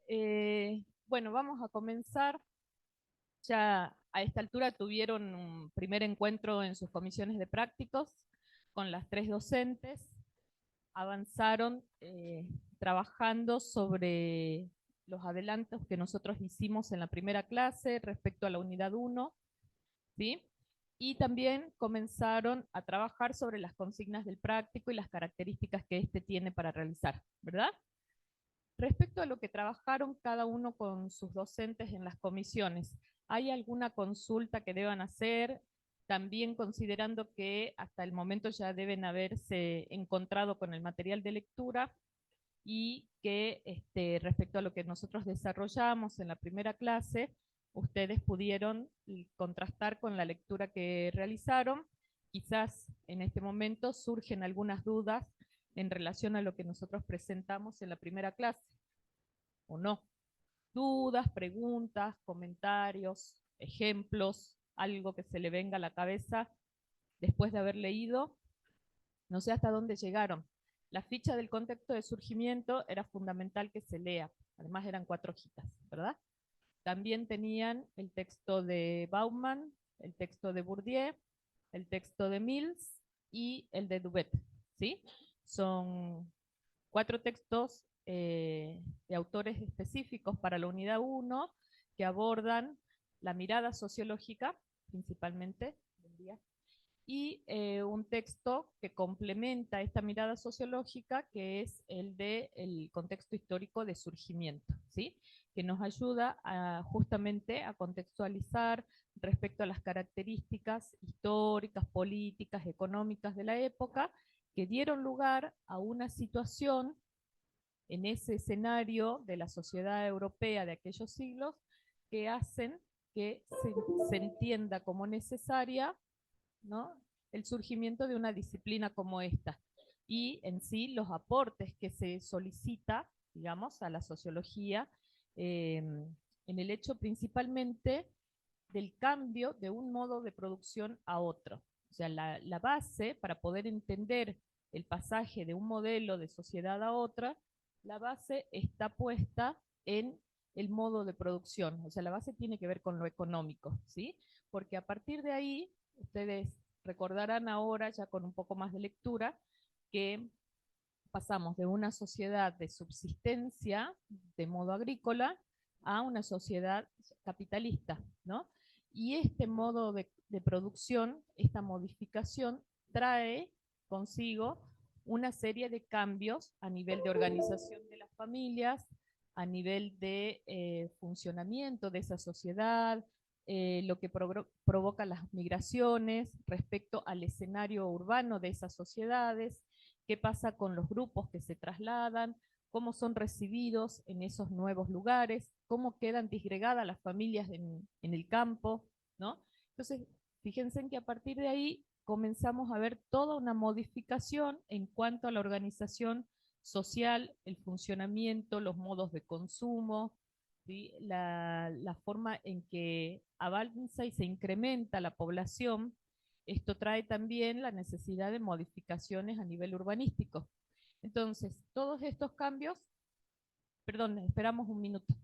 Bueno, vamos a comenzar. Ya a esta altura tuvieron un primer encuentro en sus comisiones de prácticos con las tres docentes. Avanzaron trabajando sobre los adelantos que nosotros hicimos en la primera clase respecto a la unidad 1, ¿sí? Y también comenzaron a trabajar sobre las consignas del práctico y las características que éste tiene para realizar, ¿verdad? Respecto a lo que trabajaron cada uno con sus docentes en las comisiones, ¿hay alguna consulta que deban hacer? También considerando que hasta el momento ya deben haberse encontrado con el material de lectura y que respecto a lo que nosotros desarrollamos en la primera clase, ustedes pudieron contrastar con la lectura que realizaron. Quizás en este momento surgen algunas dudas en relación a lo que nosotros presentamos en la primera clase, o no. Dudas, preguntas, comentarios, ejemplos, algo que se le venga a la cabeza después de haber leído. No sé hasta dónde llegaron. La ficha del contexto de surgimiento era fundamental que se lea. Además eran 4 hojitas, ¿verdad? También tenían el texto de Bauman, el texto de Bourdieu, el texto de Mills y el de Duvet, ¿sí? Son 4 textos de autores específicos para la unidad 1 que abordan la mirada sociológica, principalmente, y un texto que complementa esta mirada sociológica, que es el del contexto histórico de surgimiento, ¿sí? Que nos ayuda justamente a contextualizar respecto a las características históricas, políticas, económicas de la época, que dieron lugar a una situación en ese escenario de la sociedad europea de aquellos siglos que hacen que se entienda como necesaria, ¿no?, el surgimiento de una disciplina como esta y en sí los aportes que se solicita, digamos, a la sociología en el hecho principalmente del cambio de un modo de producción a otro. O sea, la base para poder entender el pasaje de un modelo de sociedad a otra, la base está puesta en el modo de producción. O sea, la base tiene que ver con lo económico, ¿sí? Porque a partir de ahí, ustedes recordarán ahora, ya con un poco más de lectura, que pasamos de una sociedad de subsistencia de modo agrícola a una sociedad capitalista, ¿no? Y este modo de producción, esta modificación, trae consigo una serie de cambios a nivel de organización de las familias, a nivel de funcionamiento de esa sociedad, lo que provoca las migraciones respecto al escenario urbano de esas sociedades, qué pasa con los grupos que se trasladan, cómo son recibidos en esos nuevos lugares, cómo quedan disgregadas las familias en el campo, ¿no? Entonces, fíjense en que a partir de ahí comenzamos a ver toda una modificación en cuanto a la organización social, el funcionamiento, los modos de consumo, ¿sí? La forma en que avanza y se incrementa la población. Esto trae también la necesidad de modificaciones a nivel urbanístico. Entonces, todos estos cambios, perdón, esperamos un minuto.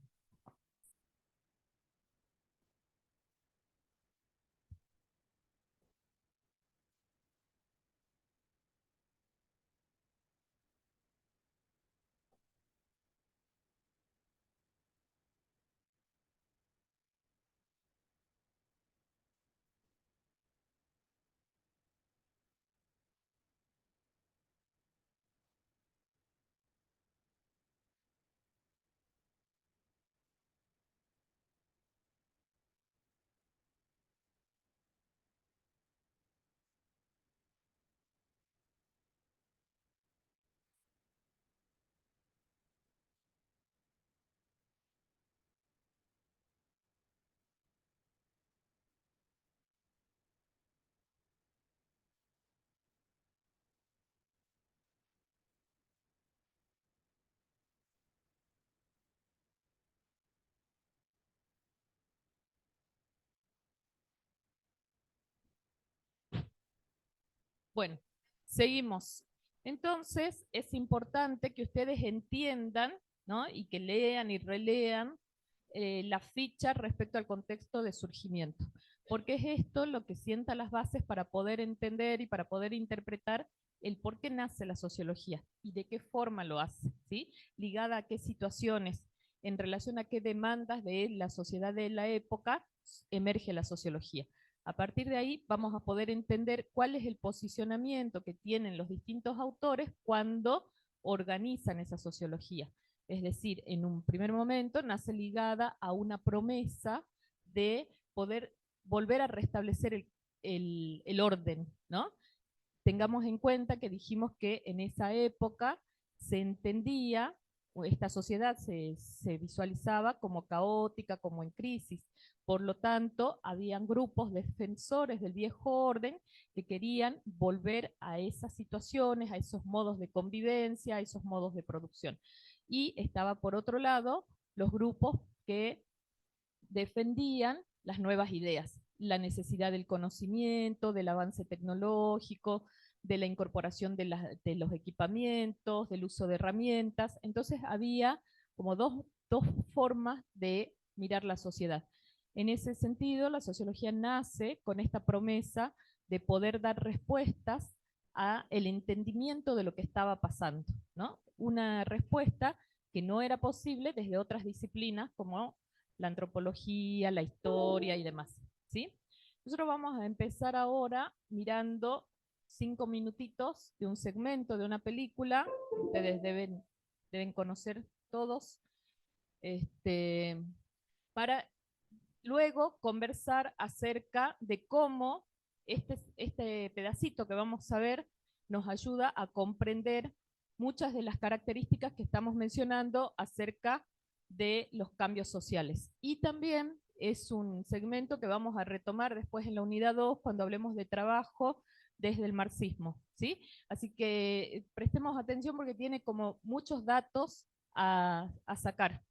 Bueno, seguimos. Entonces, es importante que ustedes entiendan, ¿no? Y que lean y relean la ficha respecto al contexto de surgimiento. Porque es esto lo que sienta las bases para poder entender y para poder interpretar el por qué nace la sociología y de qué forma lo hace, ¿sí? Ligada a qué situaciones, en relación a qué demandas de la sociedad de la época emerge la sociología. A partir de ahí vamos a poder entender cuál es el posicionamiento que tienen los distintos autores cuando organizan esa sociología. Es decir, en un primer momento nace ligada a una promesa de poder volver a restablecer el orden, ¿no? Tengamos en cuenta que dijimos que en esa época se entendía, o esta sociedad se visualizaba como caótica, como en crisis. Por lo tanto, habían grupos defensores del viejo orden que querían volver a esas situaciones, a esos modos de convivencia, a esos modos de producción. Y estaba por otro lado los grupos que defendían las nuevas ideas, la necesidad del conocimiento, del avance tecnológico, de la incorporación de los equipamientos, del uso de herramientas. Entonces había como dos formas de mirar la sociedad. En ese sentido, la sociología nace con esta promesa de poder dar respuestas a el entendimiento de lo que estaba pasando, ¿no? Una respuesta que no era posible desde otras disciplinas como la antropología, la historia y demás, ¿sí? Nosotros vamos a empezar ahora mirando 5 minutitos de un segmento de una película, ustedes deben conocer todos, para luego conversar acerca de cómo este pedacito que vamos a ver nos ayuda a comprender muchas de las características que estamos mencionando acerca de los cambios sociales. Y también es un segmento que vamos a retomar después en la unidad 2 cuando hablemos de trabajo desde el marxismo, ¿sí? Así que prestemos atención porque tiene como muchos datos a sacar.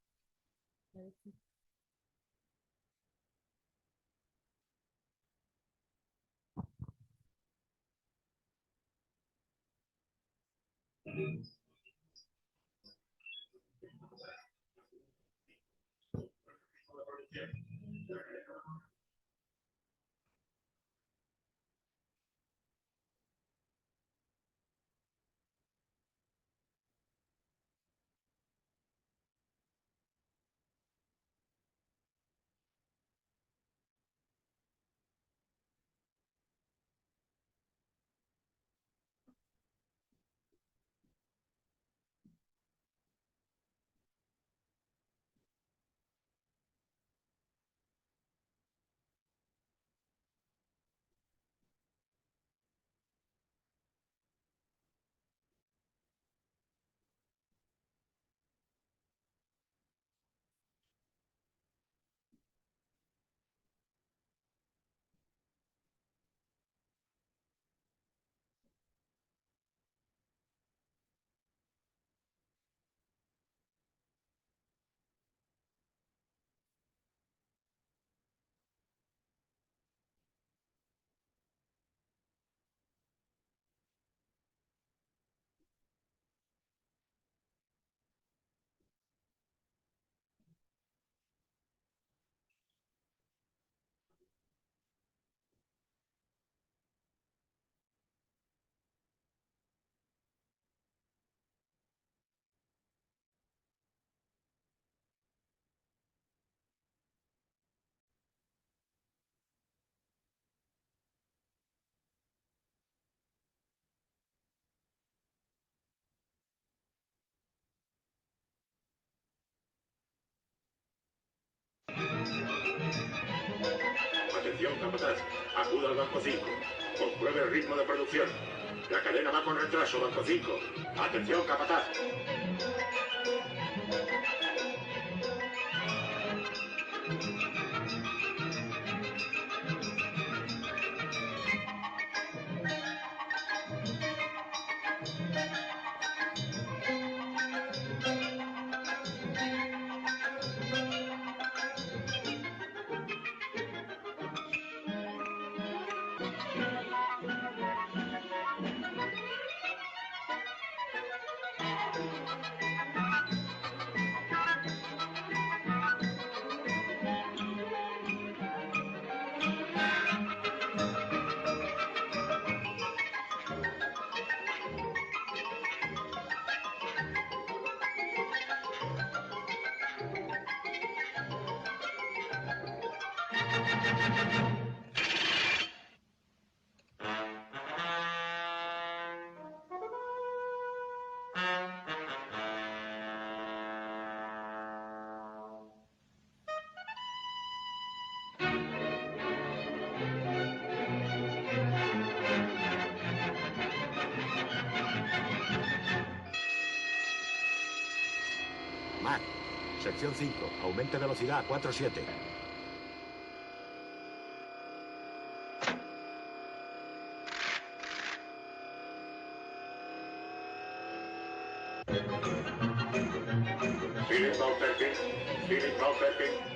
Atención, capataz. Acuda al banco 5. Compruebe el ritmo de producción. La cadena va con retraso, banco 5. Atención, capataz. Mac, sección 5, aumente velocidad a 4.7. Feeling about 13. Feeling about 13.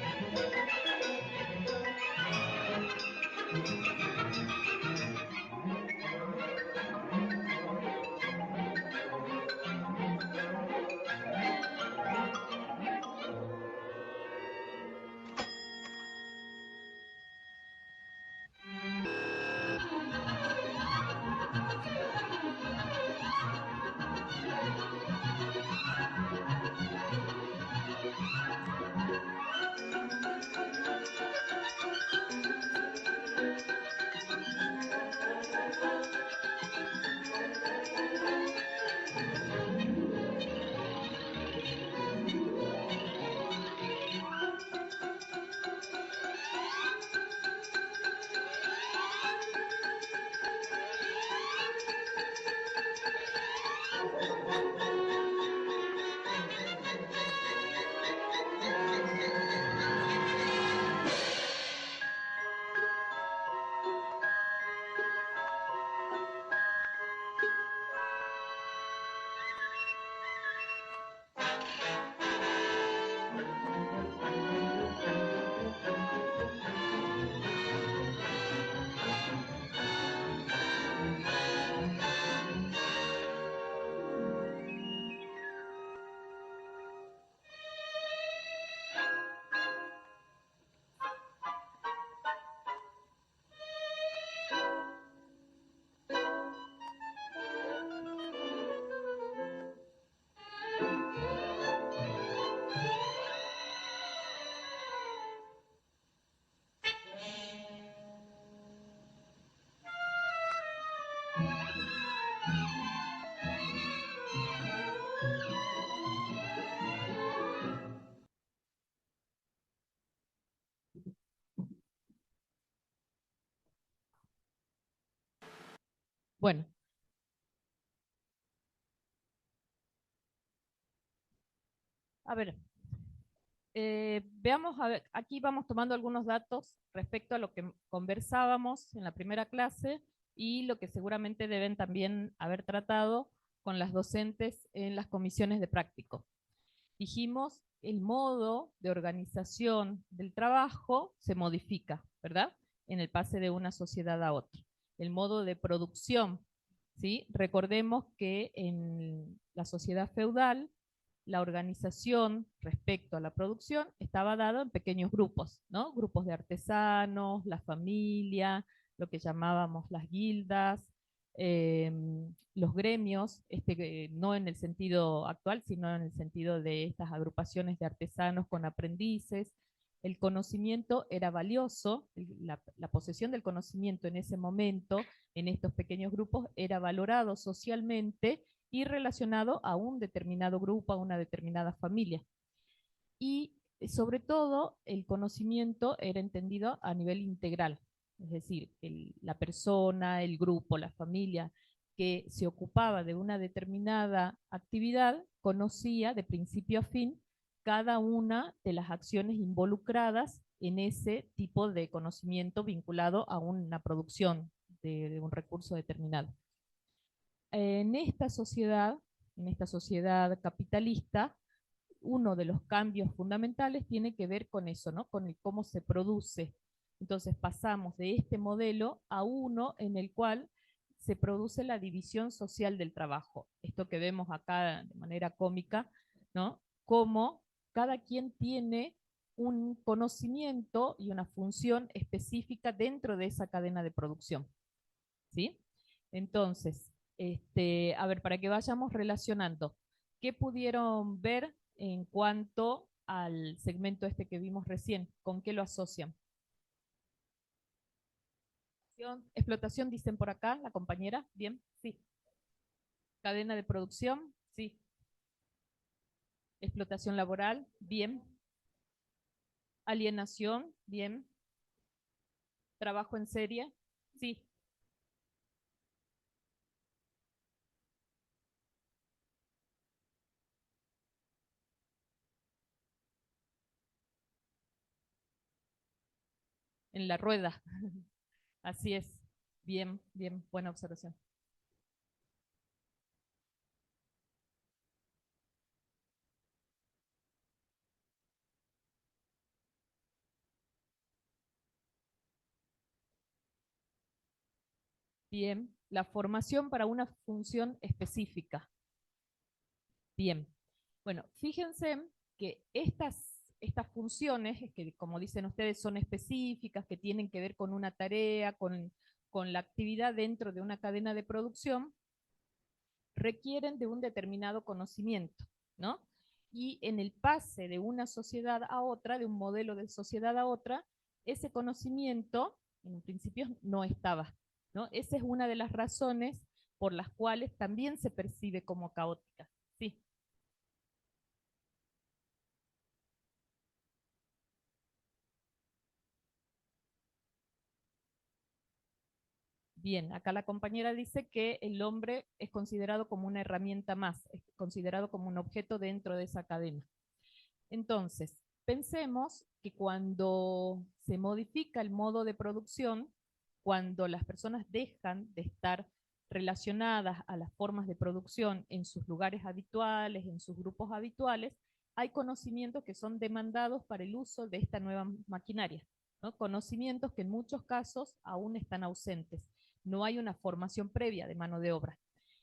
Bueno, a ver, veamos, aquí vamos tomando algunos datos respecto a lo que conversábamos en la primera clase y lo que seguramente deben también haber tratado con las docentes en las comisiones de práctico. Dijimos, el modo de organización del trabajo se modifica, ¿verdad? En el pase de una sociedad a otra. El modo de producción, ¿sí? Recordemos que en la sociedad feudal, la organización respecto a la producción estaba dada en pequeños grupos, ¿no? Grupos de artesanos, la familia, lo que llamábamos las guildas, eh, los gremios, no en el sentido actual, sino en el sentido de estas agrupaciones de artesanos con aprendices. El conocimiento era valioso, la posesión del conocimiento en ese momento, en estos pequeños grupos, era valorado socialmente y relacionado a un determinado grupo, a una determinada familia. Y sobre todo, el conocimiento era entendido a nivel integral, es decir, la persona, el grupo, la familia que se ocupaba de una determinada actividad conocía de principio a fin cada una de las acciones involucradas en ese tipo de conocimiento vinculado a una producción de un recurso determinado. En esta sociedad capitalista, uno de los cambios fundamentales tiene que ver con eso, ¿no? Con el cómo se produce. Entonces pasamos de este modelo a uno en el cual se produce la división social del trabajo. Esto que vemos acá de manera cómica, ¿no? Cómo cada quien tiene un conocimiento y una función específica dentro de esa cadena de producción, ¿sí? Entonces, a ver, para que vayamos relacionando, ¿qué pudieron ver en cuanto al segmento este que vimos recién? ¿Con qué lo asocian? Explotación, dicen por acá, la compañera, bien, sí. Cadena de producción, sí. Explotación laboral, bien. Alienación, bien. Trabajo en serie, sí. En la rueda, así es. Bien, bien, buena observación. Bien, la formación para una función específica. Bien, bueno, fíjense que estas funciones, que como dicen ustedes, son específicas, que tienen que ver con una tarea, con la actividad dentro de una cadena de producción, requieren de un determinado conocimiento, ¿no? Y en el pase de una sociedad a otra, de un modelo de sociedad a otra, ese conocimiento en un principio no estaba, ¿no? Esa es una de las razones por las cuales también se percibe como caótica. Sí. Bien, acá la compañera dice que el hombre es considerado como una herramienta más, es considerado como un objeto dentro de esa cadena. Entonces, pensemos que cuando se modifica el modo de producción, cuando las personas dejan de estar relacionadas a las formas de producción en sus lugares habituales, en sus grupos habituales, hay conocimientos que son demandados para el uso de esta nueva maquinaria, ¿no? Conocimientos que en muchos casos aún están ausentes. No hay una formación previa de mano de obra.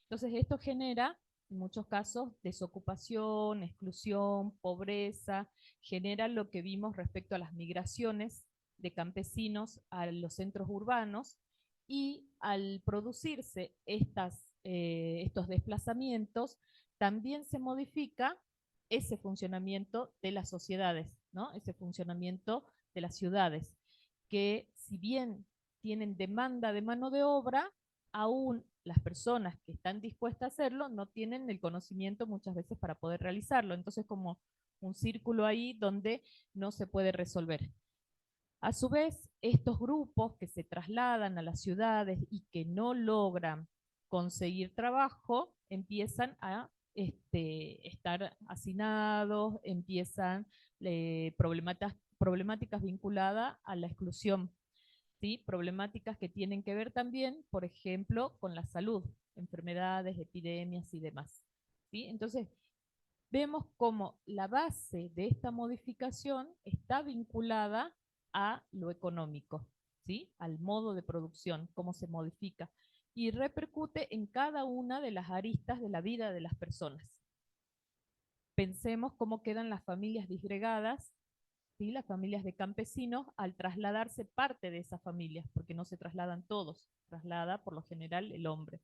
Entonces, esto genera en muchos casos desocupación, exclusión, pobreza, genera lo que vimos respecto a las migraciones de campesinos a los centros urbanos, y al producirse estos desplazamientos, también se modifica ese funcionamiento de las sociedades, ¿no? Ese funcionamiento de las ciudades, que si bien tienen demanda de mano de obra, aún las personas que están dispuestas a hacerlo no tienen el conocimiento muchas veces para poder realizarlo. Entonces, como un círculo ahí donde no se puede resolver. A su vez, estos grupos que se trasladan a las ciudades y que no logran conseguir trabajo, empiezan a estar hacinados, empiezan problemáticas vinculadas a la exclusión, ¿sí? Problemáticas que tienen que ver también, por ejemplo, con la salud, enfermedades, epidemias y demás, ¿sí? Entonces, vemos cómo la base de esta modificación está vinculada a lo económico, ¿sí? Al modo de producción, cómo se modifica, y repercute en cada una de las aristas de la vida de las personas. Pensemos cómo quedan las familias disgregadas, ¿sí? Las familias de campesinos, al trasladarse parte de esas familias, porque no se trasladan todos, traslada por lo general el hombre.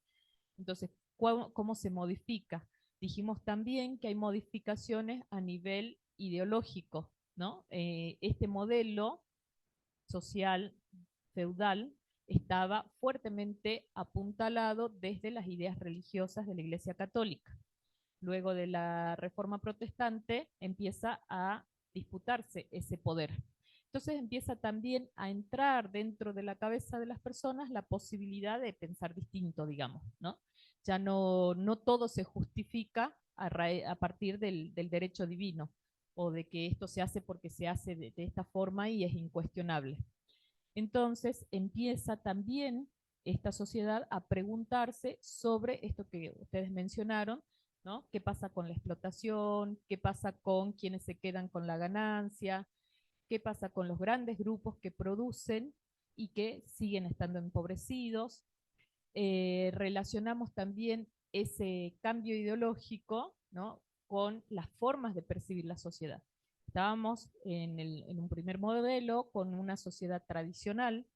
Entonces, ¿cómo se modifica? Dijimos también que hay modificaciones a nivel ideológico, ¿no? Este modelo social feudal estaba fuertemente apuntalado desde las ideas religiosas de la Iglesia Católica. Luego de la Reforma Protestante empieza a disputarse ese poder. Entonces empieza también a entrar dentro de la cabeza de las personas la posibilidad de pensar distinto, digamos, ¿no? Ya no todo se justifica a partir del derecho divino, o de que esto se hace porque se hace de esta forma y es incuestionable. Entonces empieza también esta sociedad a preguntarse sobre esto que ustedes mencionaron, ¿no? ¿Qué pasa con la explotación? ¿Qué pasa con quienes se quedan con la ganancia? ¿Qué pasa con los grandes grupos que producen y que siguen estando empobrecidos? Relacionamos también ese cambio ideológico, ¿no? Con las formas de percibir la sociedad. Estábamos en un primer modelo con una sociedad tradicional,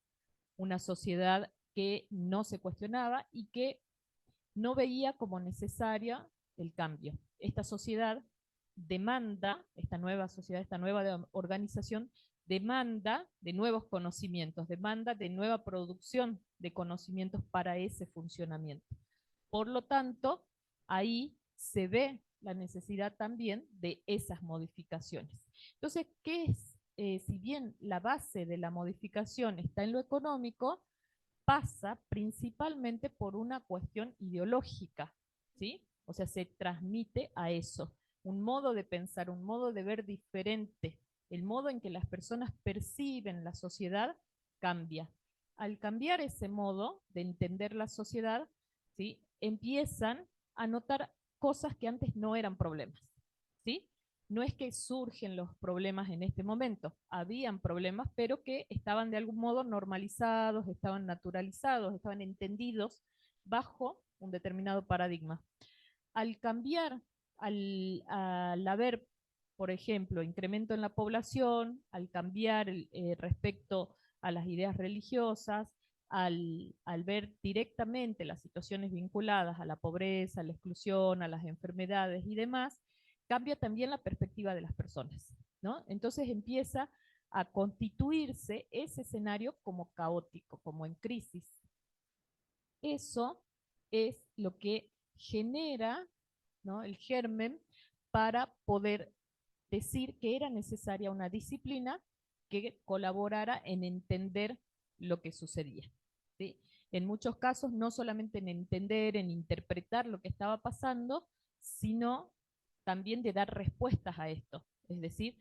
una sociedad que no se cuestionaba y que no veía como necesaria el cambio. Esta sociedad demanda, esta nueva sociedad, esta nueva organización, demanda de nuevos conocimientos, demanda de nueva producción de conocimientos para ese funcionamiento. Por lo tanto, ahí se ve la necesidad también de esas modificaciones. Entonces, ¿qué es? Si bien la base de la modificación está en lo económico, pasa principalmente por una cuestión ideológica, ¿sí? O sea, se transmite a eso, un modo de pensar, un modo de ver diferente, el modo en que las personas perciben la sociedad cambia. Al cambiar ese modo de entender la sociedad, ¿sí? Empiezan a notar cosas que antes no eran problemas, ¿sí? No es que surgen los problemas en este momento, habían problemas, pero que estaban de algún modo normalizados, estaban naturalizados, estaban entendidos bajo un determinado paradigma. Al cambiar, al haber, por ejemplo, incremento en la población, al cambiar respecto a las ideas religiosas, al ver directamente las situaciones vinculadas a la pobreza, a la exclusión, a las enfermedades y demás, cambia también la perspectiva de las personas, ¿no? Entonces empieza a constituirse ese escenario como caótico, como en crisis. Eso es lo que genera, ¿no?, el germen para poder decir que era necesaria una disciplina que colaborara en entender lo que sucedía, ¿sí? En muchos casos, no solamente en entender, en interpretar lo que estaba pasando, sino también de dar respuestas a esto. Es decir,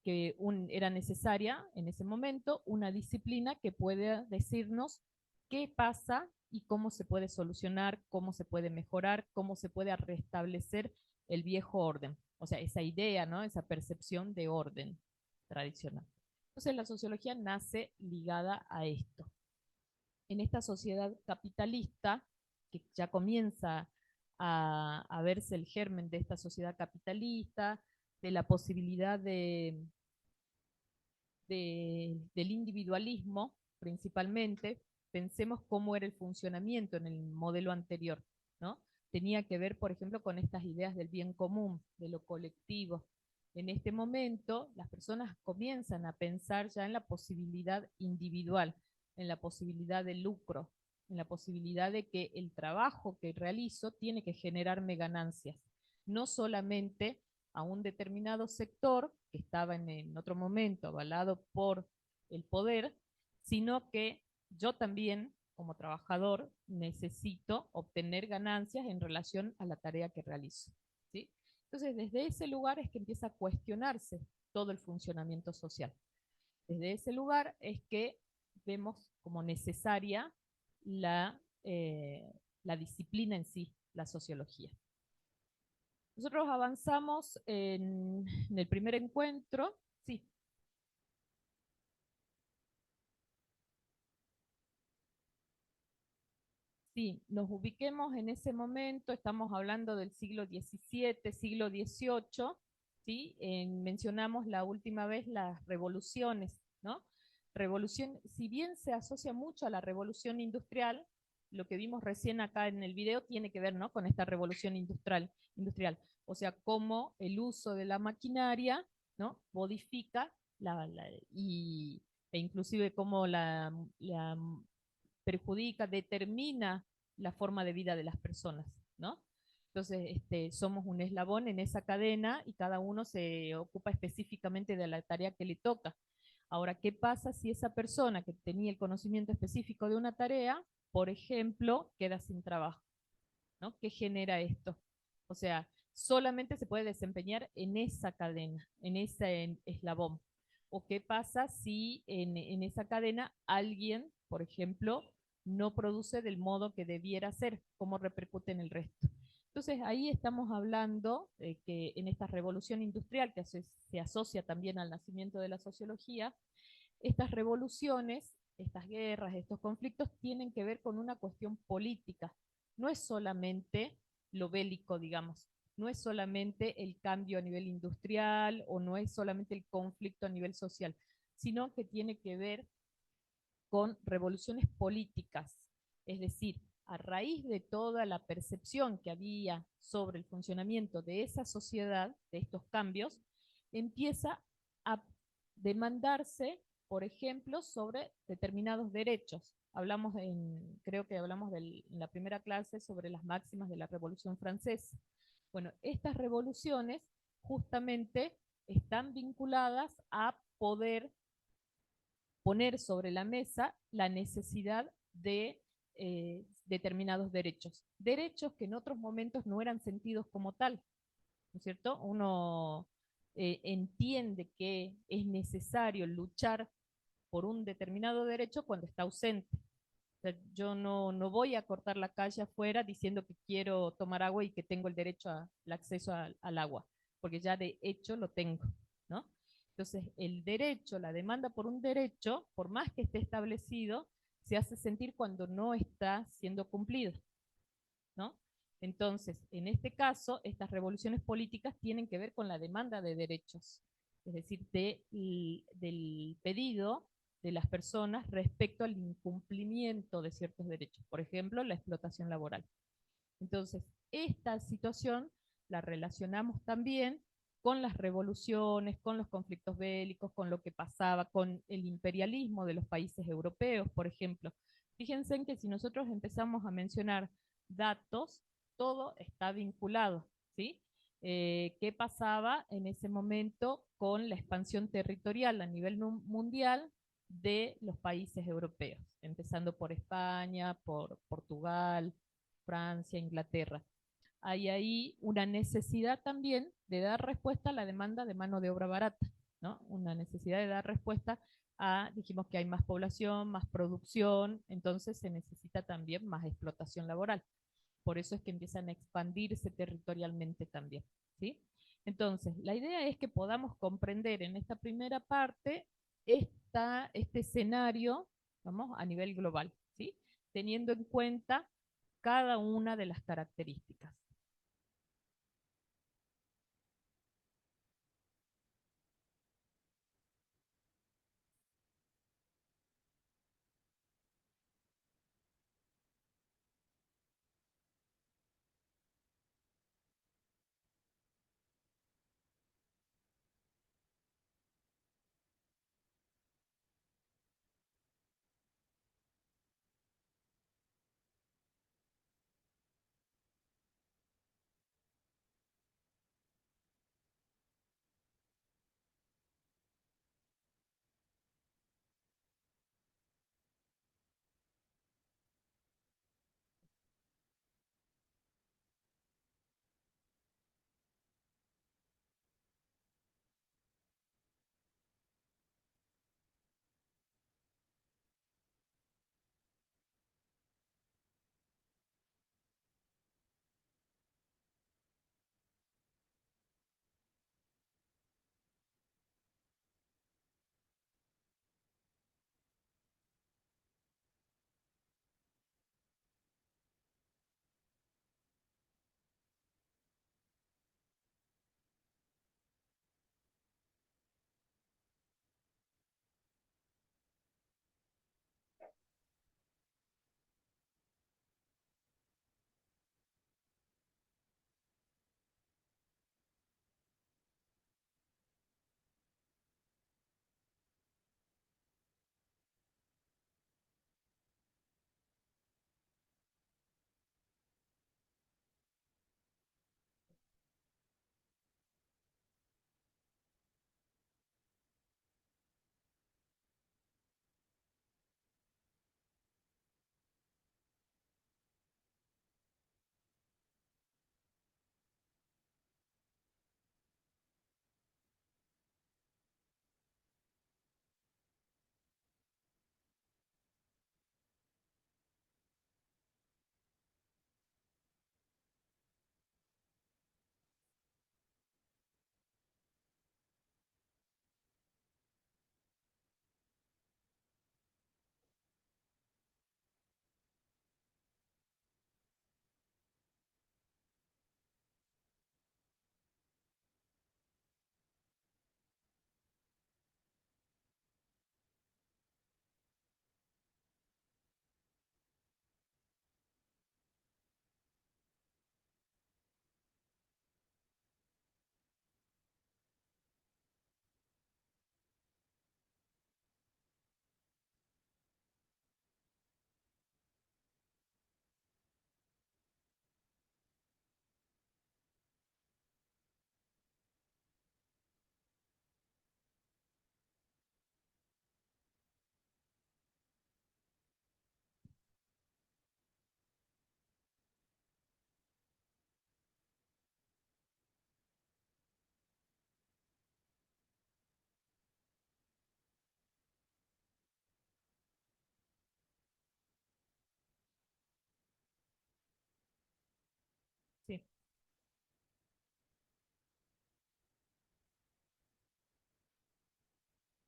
que era necesaria en ese momento una disciplina que pueda decirnos qué pasa y cómo se puede solucionar, cómo se puede mejorar, cómo se puede restablecer el viejo orden. O sea, esa idea, ¿no? Esa percepción de orden tradicional. Entonces la sociología nace ligada a esto. En esta sociedad capitalista, que ya comienza a verse el germen de esta sociedad capitalista, de la posibilidad del individualismo principalmente, pensemos cómo era el funcionamiento en el modelo anterior, ¿no? Tenía que ver, por ejemplo, con estas ideas del bien común, de lo colectivo. En este momento, las personas comienzan a pensar ya en la posibilidad individual, en la posibilidad de lucro, en la posibilidad de que el trabajo que realizo tiene que generarme ganancias, no solamente a un determinado sector que estaba en otro momento avalado por el poder, sino que yo también, como trabajador, necesito obtener ganancias en relación a la tarea que realizo, ¿sí? Entonces, desde ese lugar es que empieza a cuestionarse todo el funcionamiento social. Desde ese lugar es que vemos como necesaria la disciplina en sí, la sociología. Nosotros avanzamos en el primer encuentro. Sí. Sí, nos ubiquemos en ese momento, estamos hablando del siglo XVII, siglo XVIII, ¿sí? Mencionamos la última vez las revoluciones, ¿no? Revolución, si bien se asocia mucho a la revolución industrial, lo que vimos recién acá en el video tiene que ver, ¿no?, con esta revolución industrial. O sea, cómo el uso de la maquinaria, ¿no?, modifica e inclusive cómo la perjudica, determina la forma de vida de las personas, ¿no? Entonces, somos un eslabón en esa cadena y cada uno se ocupa específicamente de la tarea que le toca. Ahora, ¿qué pasa si esa persona que tenía el conocimiento específico de una tarea, por ejemplo, queda sin trabajo? ¿No? ¿Qué genera esto? O sea, solamente se puede desempeñar en esa cadena, en ese eslabón. ¿O qué pasa si en esa cadena alguien, por ejemplo, no produce del modo que debiera ser? ¿Cómo repercute en el resto? Entonces ahí estamos hablando de que en esta revolución industrial que se asocia también al nacimiento de la sociología, estas revoluciones, estas guerras, estos conflictos tienen que ver con una cuestión política. No es solamente lo bélico, digamos, no es solamente el cambio a nivel industrial o no es solamente el conflicto a nivel social, sino que tiene que ver con revoluciones políticas. Es decir, a raíz de toda la percepción que había sobre el funcionamiento de esa sociedad, de estos cambios, empieza a demandarse, por ejemplo, sobre determinados derechos. Creo que hablamos en la primera clase sobre las máximas de la Revolución Francesa. Bueno, estas revoluciones justamente están vinculadas a poder poner sobre la mesa la necesidad de determinados derechos. Derechos que en otros momentos no eran sentidos como tal, ¿no es cierto? Uno entiende que es necesario luchar por un determinado derecho cuando está ausente. O sea, yo no voy a cortar la calle afuera diciendo que quiero tomar agua y que tengo el derecho al acceso al agua, porque ya de hecho lo tengo, ¿no? Entonces, el derecho, la demanda por un derecho, por más que esté establecido, se hace sentir cuando no está siendo cumplido, ¿no? Entonces, en este caso, estas revoluciones políticas tienen que ver con la demanda de derechos, es decir, del pedido de las personas respecto al incumplimiento de ciertos derechos, por ejemplo, la explotación laboral. Entonces, esta situación la relacionamos también con las revoluciones, con los conflictos bélicos, con lo que pasaba, con el imperialismo de los países europeos, por ejemplo. Fíjense en que si nosotros empezamos a mencionar datos, todo está vinculado, ¿sí? ¿Qué pasaba en ese momento con la expansión territorial a nivel mundial de los países europeos? Empezando por España, por Portugal, Francia, Inglaterra. Hay ahí una necesidad también de dar respuesta a la demanda de mano de obra barata, ¿no? Una necesidad de dar respuesta a, dijimos que hay más población, más producción, entonces se necesita también más explotación laboral. Por eso es que empiezan a expandirse territorialmente también, ¿sí? Entonces, la idea es que podamos comprender en esta primera parte este escenario, vamos, a nivel global, ¿sí? Teniendo en cuenta cada una de las características.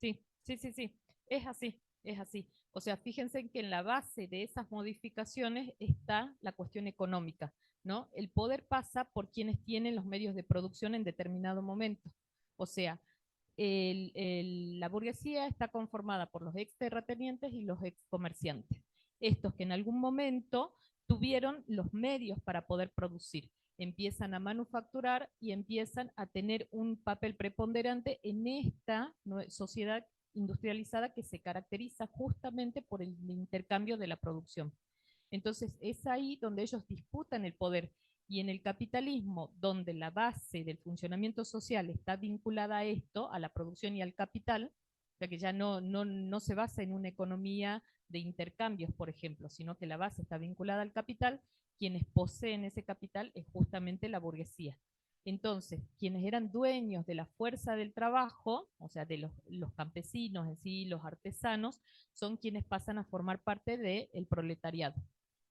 Sí, sí, sí, sí, es así, es así. O sea, fíjense que en la base de esas modificaciones está la cuestión económica, ¿no? El poder pasa por quienes tienen los medios de producción en determinado momento. O sea, la burguesía está conformada por los ex terratenientes y los ex comerciantes. Estos que en algún momento tuvieron los medios para poder producir, empiezan a manufacturar y empiezan a tener un papel preponderante en esta sociedad industrializada que se caracteriza justamente por el intercambio de la producción. Entonces es ahí donde ellos disputan el poder. Y en el capitalismo, donde la base del funcionamiento social está vinculada a esto, a la producción y al capital, o sea que ya no se basa en una economía de intercambios, por ejemplo, sino que la base está vinculada al capital, quienes poseen ese capital es justamente la burguesía. Entonces, quienes eran dueños de la fuerza del trabajo, o sea, de los campesinos en sí, los artesanos, son quienes pasan a formar parte del proletariado.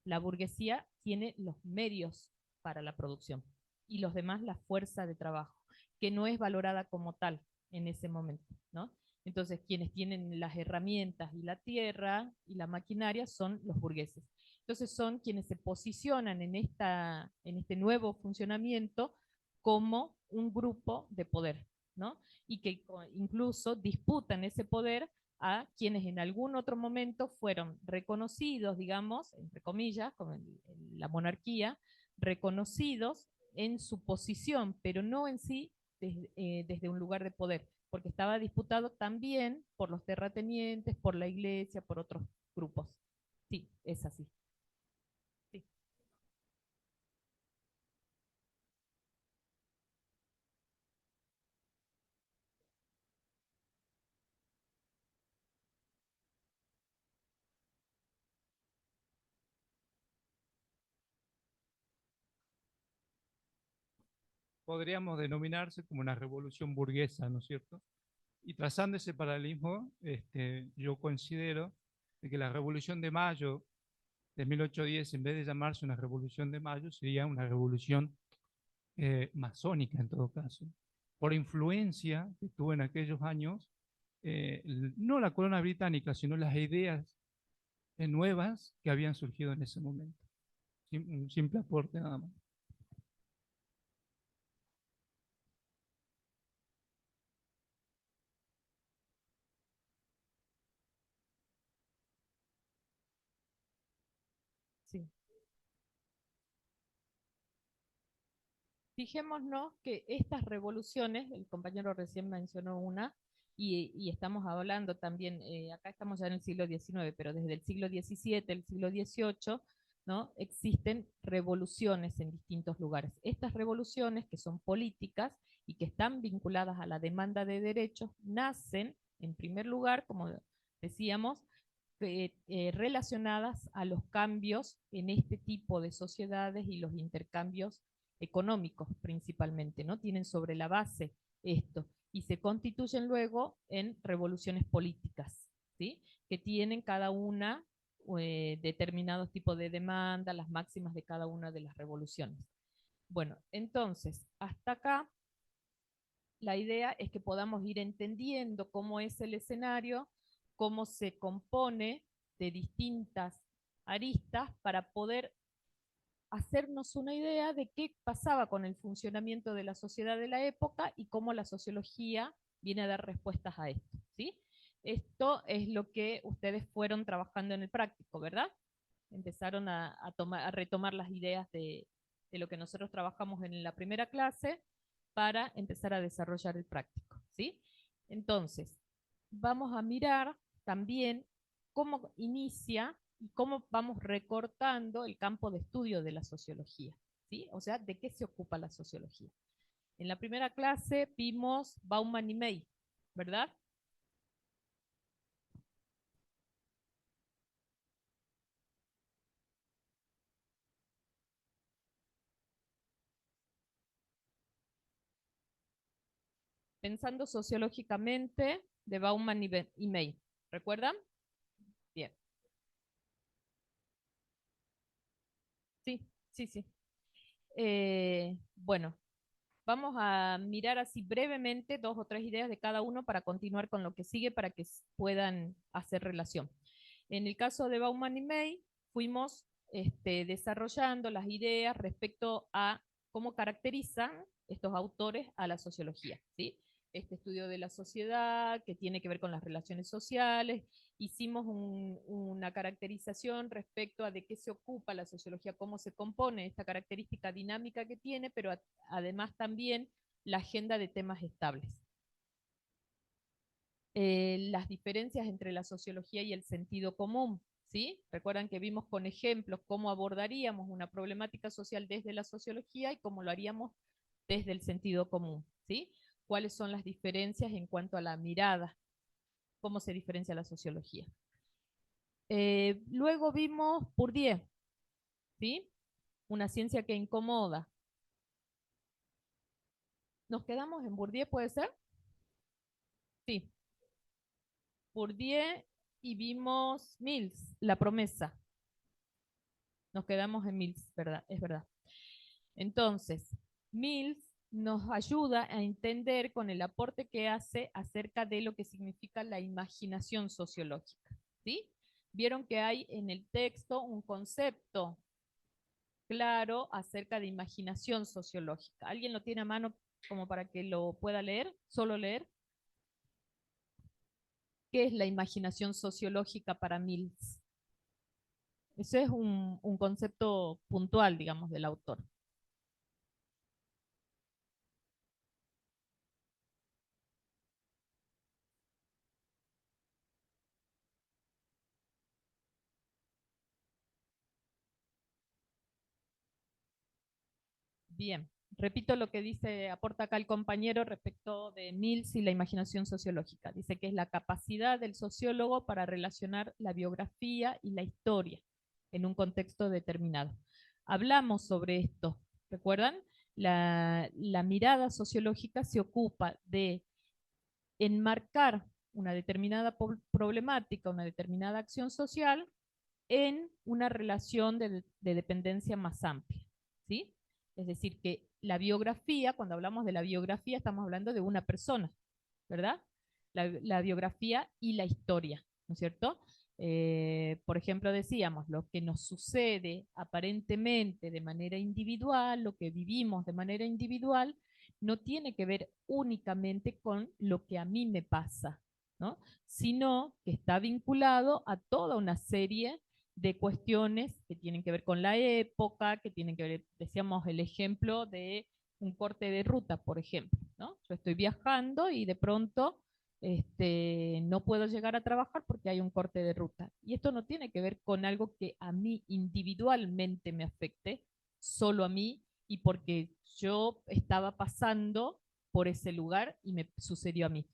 La burguesía tiene los medios para la producción y los demás la fuerza de trabajo, que no es valorada como tal en ese momento, ¿no? Entonces, quienes tienen las herramientas y la tierra y la maquinaria son los burgueses. Entonces, son quienes se posicionan en este nuevo funcionamiento como un grupo de poder, ¿no? Y que incluso disputan ese poder a quienes en algún otro momento fueron reconocidos, digamos, entre comillas, como en la monarquía, reconocidos en su posición, pero no en sí desde un lugar de poder, porque estaba disputado también por los terratenientes, por la iglesia, por otros grupos. Sí, es así. Sí. Podríamos denominarse como una revolución burguesa, ¿no es cierto? Y trazando ese paralelismo, yo considero de que la Revolución de Mayo de 1810, en vez de llamarse una Revolución de Mayo, sería una revolución masónica en todo caso, por influencia que tuvo en aquellos años, no la corona británica, sino las ideas nuevas que habían surgido en ese momento. Un simple aporte nada más. Sí. Fijémonos que estas revoluciones, el compañero recién mencionó una, y estamos hablando también, acá estamos ya en el siglo XIX, pero desde el siglo XVII, el siglo XVIII, ¿no? Existen revoluciones en distintos lugares. Estas revoluciones, que son políticas y que están vinculadas a la demanda de derechos, nacen, en primer lugar, como decíamos, relacionadas a los cambios en este tipo de sociedades y los intercambios económicos principalmente, ¿no? Tienen sobre la base esto y se constituyen luego en revoluciones políticas, ¿sí? Que tienen cada una determinados tipos de demanda, las máximas de cada una de las revoluciones. Bueno, entonces, hasta acá la idea es que podamos ir entendiendo cómo es el escenario, cómo se compone de distintas aristas para poder hacernos una idea de qué pasaba con el funcionamiento de la sociedad de la época y cómo la sociología viene a dar respuestas a esto, ¿sí? Esto es lo que ustedes fueron trabajando en el práctico, ¿verdad? Empezaron a retomar las ideas de lo que nosotros trabajamos en la primera clase para empezar a desarrollar el práctico, ¿sí? Entonces, vamos a mirar también cómo inicia y cómo vamos recortando el campo de estudio de la sociología, ¿sí? O sea, ¿de qué se ocupa la sociología? En la primera clase vimos Bauman y May, ¿verdad? Pensando sociológicamente de Bauman y May, ¿recuerdan? Bien, sí, sí, sí. Bueno, Vamos a mirar así brevemente 2 o 3 ideas de cada uno para continuar con lo que sigue para que puedan hacer relación. En el caso de Bauman y May, fuimos desarrollando las ideas respecto a cómo caracterizan estos autores a la sociología, ¿sí? Este estudio de la sociedad que tiene que ver con las relaciones sociales. Hicimos una caracterización respecto a de qué se ocupa la sociología, cómo se compone esta característica dinámica que tiene, pero además también la agenda de temas estables. Las diferencias entre la sociología y el sentido común, ¿sí? Recuerdan que vimos con ejemplos cómo abordaríamos una problemática social desde la sociología y cómo lo haríamos desde el sentido común, ¿sí? ¿Cuáles son las diferencias en cuanto a la mirada? ¿Cómo se diferencia la sociología? Luego vimos Bourdieu, ¿sí? Una ciencia que incomoda. ¿Nos quedamos en Bourdieu, puede ser? Sí. Bourdieu y vimos Mills, La promesa. Nos quedamos en Mills, ¿verdad? Es verdad. Entonces, Mills nos ayuda a entender con el aporte que hace acerca de lo que significa la imaginación sociológica, ¿sí? Vieron que hay en el texto un concepto claro acerca de imaginación sociológica. ¿Alguien lo tiene a mano como para que lo pueda leer? ¿Solo leer? ¿Qué es la imaginación sociológica para Mills? Ese es un concepto puntual, digamos, del autor. Bien, repito lo que dice, aporta acá el compañero respecto de Mills y la imaginación sociológica. Dice que es la capacidad del sociólogo para relacionar la biografía y la historia en un contexto determinado. Hablamos sobre esto, ¿recuerdan? La mirada sociológica se ocupa de enmarcar una determinada problemática, una determinada acción social en una relación de dependencia más amplia, ¿sí? Es decir, que la biografía, cuando hablamos de la biografía, estamos hablando de una persona, ¿verdad? La biografía y la historia, ¿no es cierto? Por ejemplo, decíamos, lo que nos sucede aparentemente de manera individual, lo que vivimos de manera individual, no tiene que ver únicamente con lo que a mí me pasa, ¿no? Sino que está vinculado a toda una serie de cuestiones que tienen que ver con la época, que tienen que ver, decíamos, el ejemplo de un corte de ruta, por ejemplo, ¿no? Yo estoy viajando y de pronto no puedo llegar a trabajar porque hay un corte de ruta. Y esto no tiene que ver con algo que a mí individualmente me afecte, solo a mí, y porque yo estaba pasando por ese lugar y me sucedió a mí.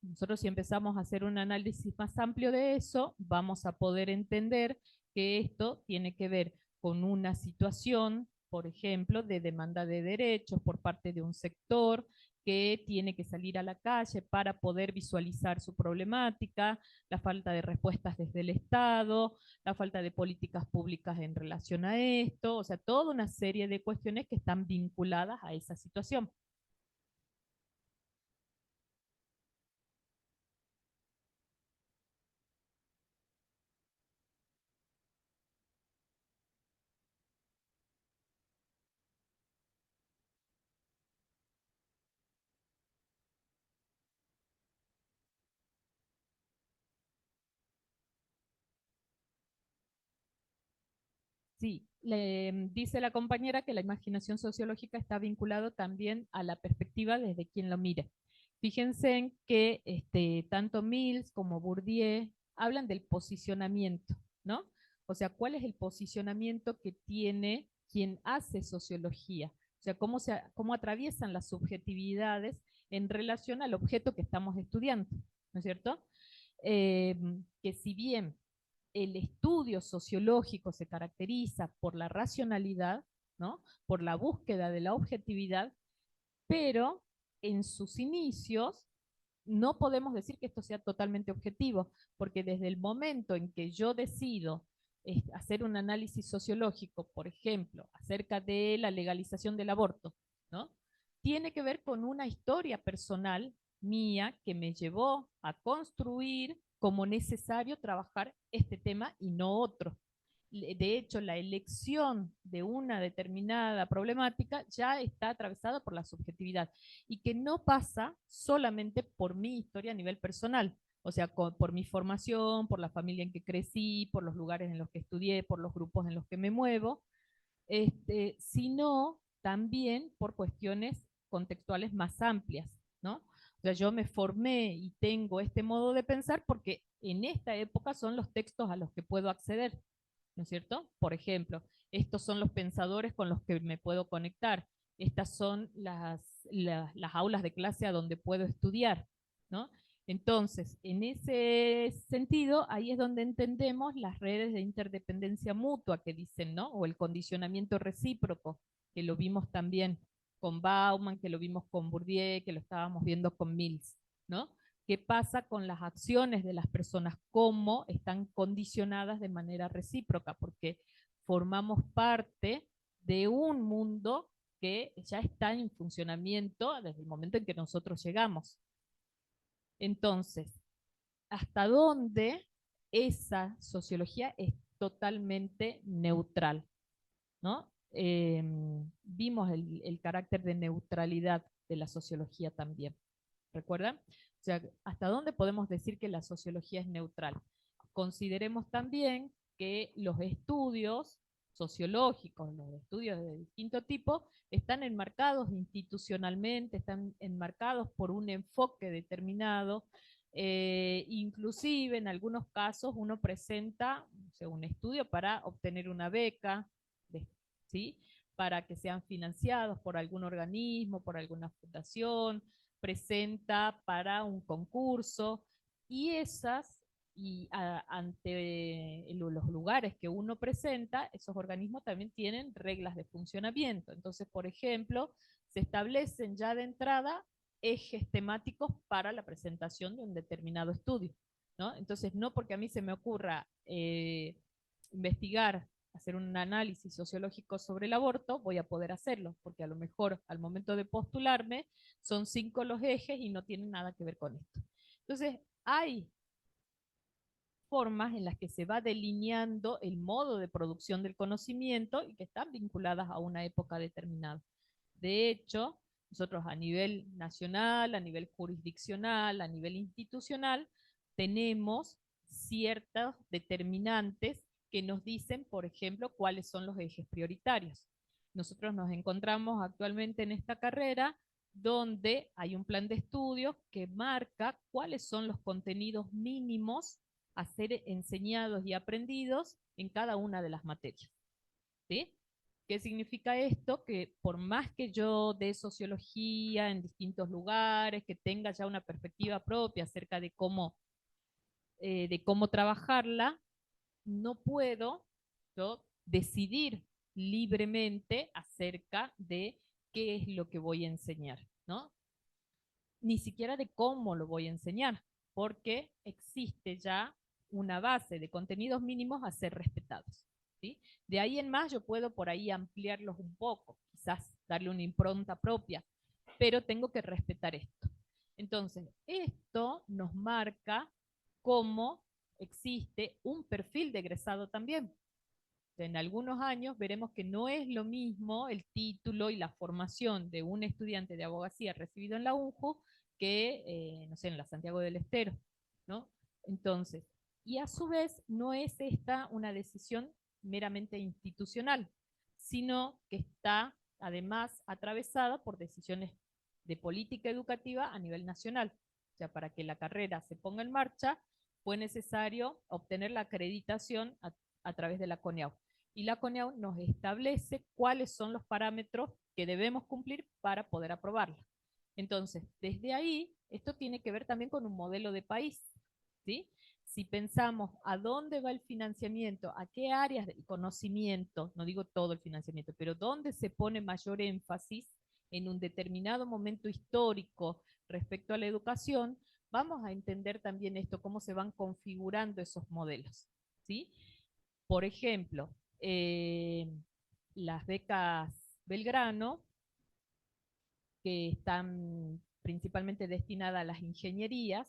Nosotros si empezamos a hacer un análisis más amplio de eso, vamos a poder entender que esto tiene que ver con una situación, por ejemplo, de demanda de derechos por parte de un sector que tiene que salir a la calle para poder visualizar su problemática, la falta de respuestas desde el Estado, la falta de políticas públicas en relación a esto, o sea, toda una serie de cuestiones que están vinculadas a esa situación. Sí, dice la compañera que la imaginación sociológica está vinculado también a la perspectiva desde quien lo mire. Fíjense en que tanto Mills como Bourdieu hablan del posicionamiento, ¿no? O sea, ¿cuál es el posicionamiento que tiene quien hace sociología? O sea, cómo atraviesan las subjetividades en relación al objeto que estamos estudiando, ¿no es cierto? Que si bien el estudio sociológico se caracteriza por la racionalidad, ¿no? Por la búsqueda de la objetividad, pero en sus inicios no podemos decir que esto sea totalmente objetivo, porque desde el momento en que yo decido hacer un análisis sociológico, por ejemplo, acerca de la legalización del aborto, ¿no? tiene que ver con una historia personal mía que me llevó a construir como necesario trabajar este tema y no otro. De hecho, la elección de una determinada problemática ya está atravesada por la subjetividad y que no pasa solamente por mi historia a nivel personal, o sea, por mi formación, por la familia en que crecí, por los lugares en los que estudié, por los grupos en los que me muevo, sino también por cuestiones contextuales más amplias, ¿no? O sea, yo me formé y tengo este modo de pensar porque en esta época son los textos a los que puedo acceder, ¿no es cierto? Por ejemplo, estos son los pensadores con los que me puedo conectar, estas son las aulas de clase a donde puedo estudiar, ¿no? Entonces, en ese sentido, ahí es donde entendemos las redes de interdependencia mutua que dicen, ¿no? O el condicionamiento recíproco, que lo vimos también con Bauman, que lo vimos con Bourdieu, que lo estábamos viendo con Mills, ¿no? ¿Qué pasa con las acciones de las personas? ¿Cómo están condicionadas de manera recíproca? Porque formamos parte de un mundo que ya está en funcionamiento desde el momento en que nosotros llegamos. Entonces, ¿hasta dónde esa sociología es totalmente neutral? ¿No? Vimos el carácter de neutralidad de la sociología también. ¿Recuerdan? O sea, ¿hasta dónde podemos decir que la sociología es neutral? Consideremos también que los estudios sociológicos, los estudios de distinto tipo, están enmarcados institucionalmente, están enmarcados por un enfoque determinado, inclusive en algunos casos uno presenta, o sea, un estudio para obtener una beca, ¿sí? Para que sean financiados por algún organismo, por alguna fundación, presenta para un concurso, y ante los lugares que uno presenta, esos organismos también tienen reglas de funcionamiento. Entonces, por ejemplo, se establecen ya de entrada ejes temáticos para la presentación de un determinado estudio, ¿no? Entonces, no porque a mí se me ocurra investigar, hacer un análisis sociológico sobre el aborto, voy a poder hacerlo, porque a lo mejor al momento de postularme son 5 los ejes y no tienen nada que ver con esto. Entonces, hay formas en las que se va delineando el modo de producción del conocimiento y que están vinculadas a una época determinada. De hecho, nosotros a nivel nacional, a nivel jurisdiccional, a nivel institucional, tenemos ciertos determinantes que nos dicen, por ejemplo, cuáles son los ejes prioritarios. Nosotros nos encontramos actualmente en esta carrera donde hay un plan de estudios que marca cuáles son los contenidos mínimos a ser enseñados y aprendidos en cada una de las materias. ¿Sí? ¿Qué significa esto? Que por más que yo dé sociología en distintos lugares, que tenga ya una perspectiva propia acerca de cómo trabajarla, no puedo yo decidir libremente acerca de qué es lo que voy a enseñar, ¿no? Ni siquiera de cómo lo voy a enseñar, porque existe ya una base de contenidos mínimos a ser respetados, ¿sí? De ahí en más yo puedo por ahí ampliarlos un poco, quizás darle una impronta propia, pero tengo que respetar esto. Entonces, esto nos marca cómo existe un perfil de egresado también. En algunos años veremos que no es lo mismo el título y la formación de un estudiante de abogacía recibido en la UNJU que, no sé, en la Santiago del Estero, ¿no? Entonces, y a su vez no es esta una decisión meramente institucional, sino que está además atravesada por decisiones de política educativa a nivel nacional. O sea, para que la carrera se ponga en marcha, fue necesario obtener la acreditación a través de la CONEAU. Y la CONEAU nos establece cuáles son los parámetros que debemos cumplir para poder aprobarla. Entonces, desde ahí, esto tiene que ver también con un modelo de país, ¿sí? Si pensamos a dónde va el financiamiento, a qué áreas del conocimiento, no digo todo el financiamiento, pero dónde se pone mayor énfasis en un determinado momento histórico respecto a la educación, vamos a entender también esto, cómo se van configurando esos modelos, ¿sí? Por ejemplo, las becas Belgrano, que están principalmente destinadas a las ingenierías,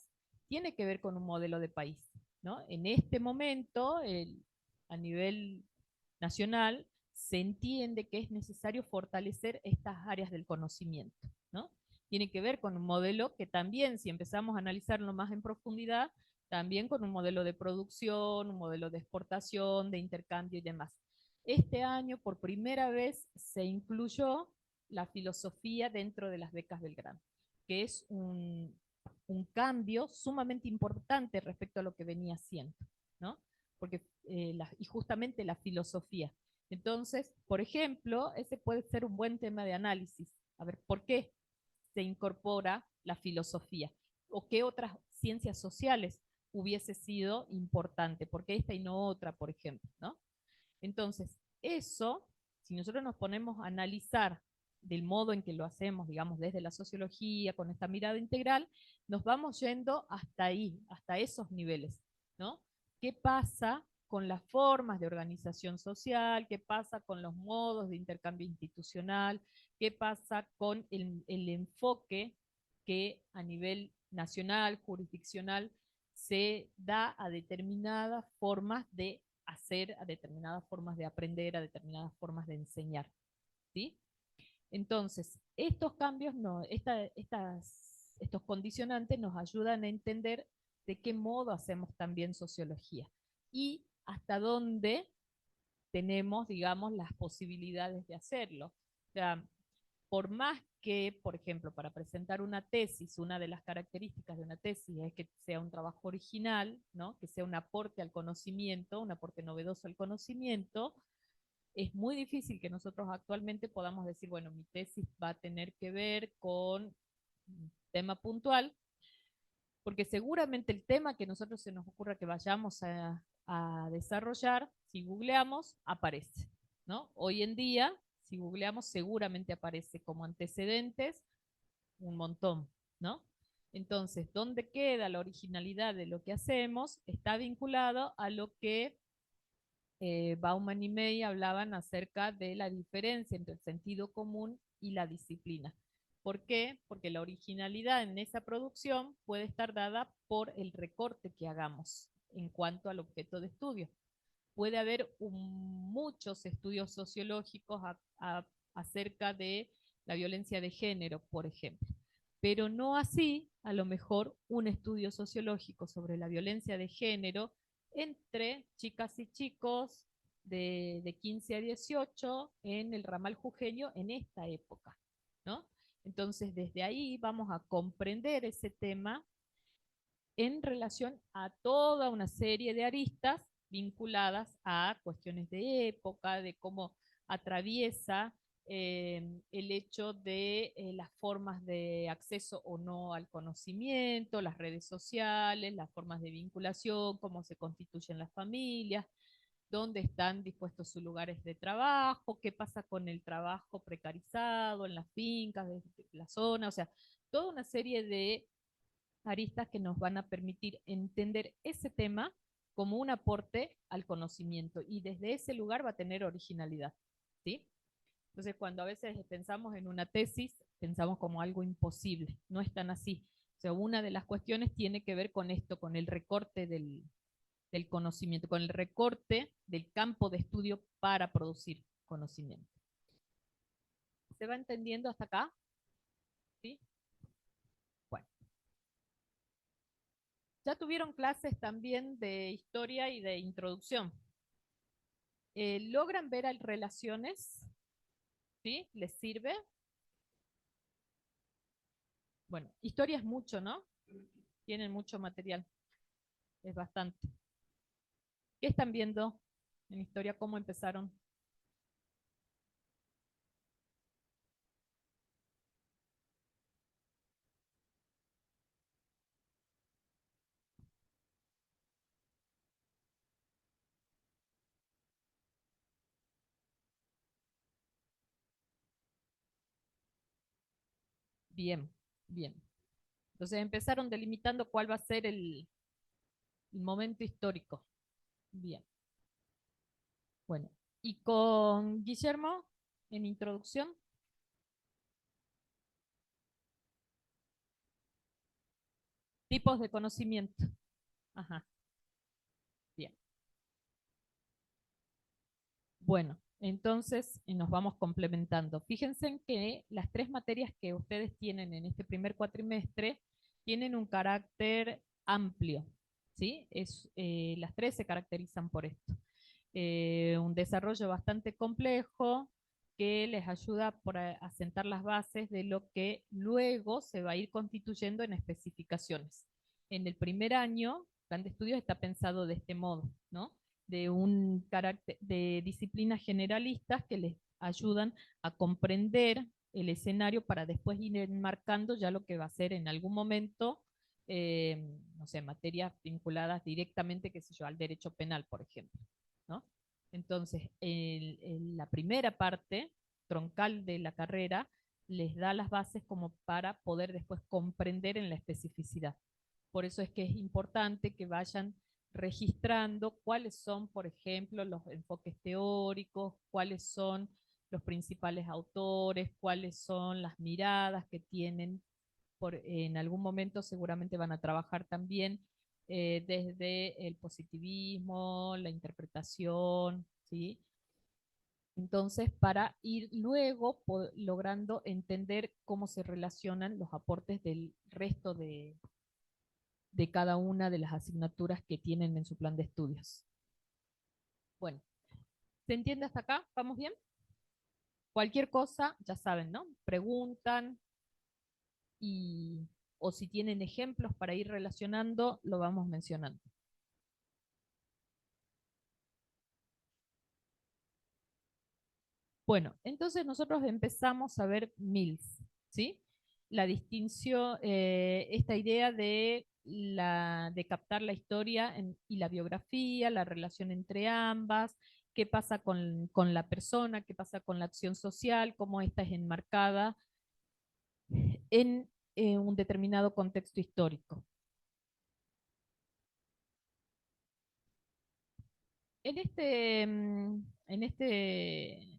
tiene que ver con un modelo de país, ¿no? En este momento, a nivel nacional, se entiende que es necesario fortalecer estas áreas del conocimiento, ¿no? Tiene que ver con un modelo que también, si empezamos a analizarlo más en profundidad, también con un modelo de producción, un modelo de exportación, de intercambio y demás. Este año, por primera vez, se incluyó la filosofía dentro de las becas Belgrano, que es un cambio sumamente importante respecto a lo que venía haciendo, ¿no? Porque, y justamente la filosofía. Entonces, por ejemplo, ese puede ser un buen tema de análisis. A ver, ¿por qué se incorpora la filosofía? ¿O qué otras ciencias sociales hubiese sido importante? ¿Por qué esta y no otra, por ejemplo, ¿no? Entonces, eso, si nosotros nos ponemos a analizar del modo en que lo hacemos, digamos, desde la sociología, con esta mirada integral, nos vamos yendo hasta ahí, hasta esos niveles, ¿no? ¿Qué pasa con las formas de organización social? ¿Qué pasa con los modos de intercambio institucional? ¿Qué pasa con el enfoque que a nivel nacional, jurisdiccional, se da a determinadas formas de hacer, a determinadas formas de aprender, a determinadas formas de enseñar, ¿sí? Entonces, estos cambios, estos condicionantes nos ayudan a entender de qué modo hacemos también sociología y hasta dónde tenemos, digamos, las posibilidades de hacerlo. O sea, por más que, por ejemplo, para presentar una tesis, una de las características de una tesis es que sea un trabajo original, ¿no? Que sea un aporte al conocimiento, un aporte novedoso al conocimiento, es muy difícil que nosotros actualmente podamos decir, bueno, mi tesis va a tener que ver con un tema puntual, porque seguramente el tema que nosotros se nos ocurra que vayamos a desarrollar, si googleamos, aparece, ¿no? Hoy en día, si googleamos, seguramente aparece como antecedentes un montón, ¿no? Entonces, ¿dónde queda la originalidad de lo que hacemos? Está vinculado a lo que Bauman y May hablaban acerca de la diferencia entre el sentido común y la disciplina. ¿Por qué? Porque la originalidad en esa producción puede estar dada por el recorte que hagamos en cuanto al objeto de estudio. Puede haber muchos estudios sociológicos acerca de la violencia de género, por ejemplo, pero no así, a lo mejor, un estudio sociológico sobre la violencia de género entre chicas y chicos de 15 a 18 en el ramal jujeño en esta época, ¿no? Entonces, desde ahí vamos a comprender ese tema en relación a toda una serie de aristas vinculadas a cuestiones de época, de cómo atraviesa el hecho de las formas de acceso o no al conocimiento, las redes sociales, las formas de vinculación, cómo se constituyen las familias, dónde están dispuestos sus lugares de trabajo, qué pasa con el trabajo precarizado en las fincas de la zona, o sea, toda una serie de aristas que nos van a permitir entender ese tema como un aporte al conocimiento y desde ese lugar va a tener originalidad, ¿sí? Entonces, cuando a veces pensamos en una tesis, pensamos como algo imposible, no es tan así. O sea, una de las cuestiones tiene que ver con esto, con el recorte del conocimiento, con el recorte del campo de estudio para producir conocimiento. ¿Se va entendiendo hasta acá? ¿Sí? Bueno. Ya tuvieron clases también de historia y de introducción. ¿Logran ver relaciones? ¿Sí? ¿Les sirve? Bueno, historia es mucho, ¿no? Tienen mucho material. Es bastante. ¿Qué están viendo en historia? ¿Cómo empezaron? Bien, bien. Entonces empezaron delimitando cuál va a ser el momento histórico. Bien. Bueno, y con Guillermo, en introducción. Tipos de conocimiento. Ajá. Bien. Bueno, entonces nos vamos complementando. Fíjense en que las 3 materias que ustedes tienen en este primer cuatrimestre tienen un carácter amplio, ¿sí? Las 3 se caracterizan por esto. Un desarrollo bastante complejo que les ayuda a sentar las bases de lo que luego se va a ir constituyendo en especificaciones. En el primer año, el plan de estudios está pensado de este modo, ¿no? De un carácter de disciplinas generalistas que les ayudan a comprender el escenario para después ir enmarcando ya lo que va a ser en algún momento, no sé, materias vinculadas directamente, qué sé yo, al derecho penal, por ejemplo, ¿no? Entonces, la primera parte troncal de la carrera les da las bases como para poder después comprender en la especificidad. Por eso es que es importante que vayan registrando cuáles son, por ejemplo, los enfoques teóricos, cuáles son los principales autores, cuáles son las miradas que tienen. En algún momento seguramente van a trabajar también desde el positivismo, la interpretación, ¿sí? Entonces, para ir luego logrando entender cómo se relacionan los aportes del resto de cada una de las asignaturas que tienen en su plan de estudios. Bueno, ¿se entiende hasta acá? ¿Vamos bien? Cualquier cosa, ya saben, ¿no? Preguntan y, o si tienen ejemplos para ir relacionando, lo vamos mencionando. Bueno, entonces nosotros empezamos a ver Mills, ¿sí? La distinción, esta idea de captar la historia y la biografía, la relación entre ambas, qué pasa con la persona, qué pasa con la acción social, cómo esta es enmarcada en un determinado contexto histórico. En este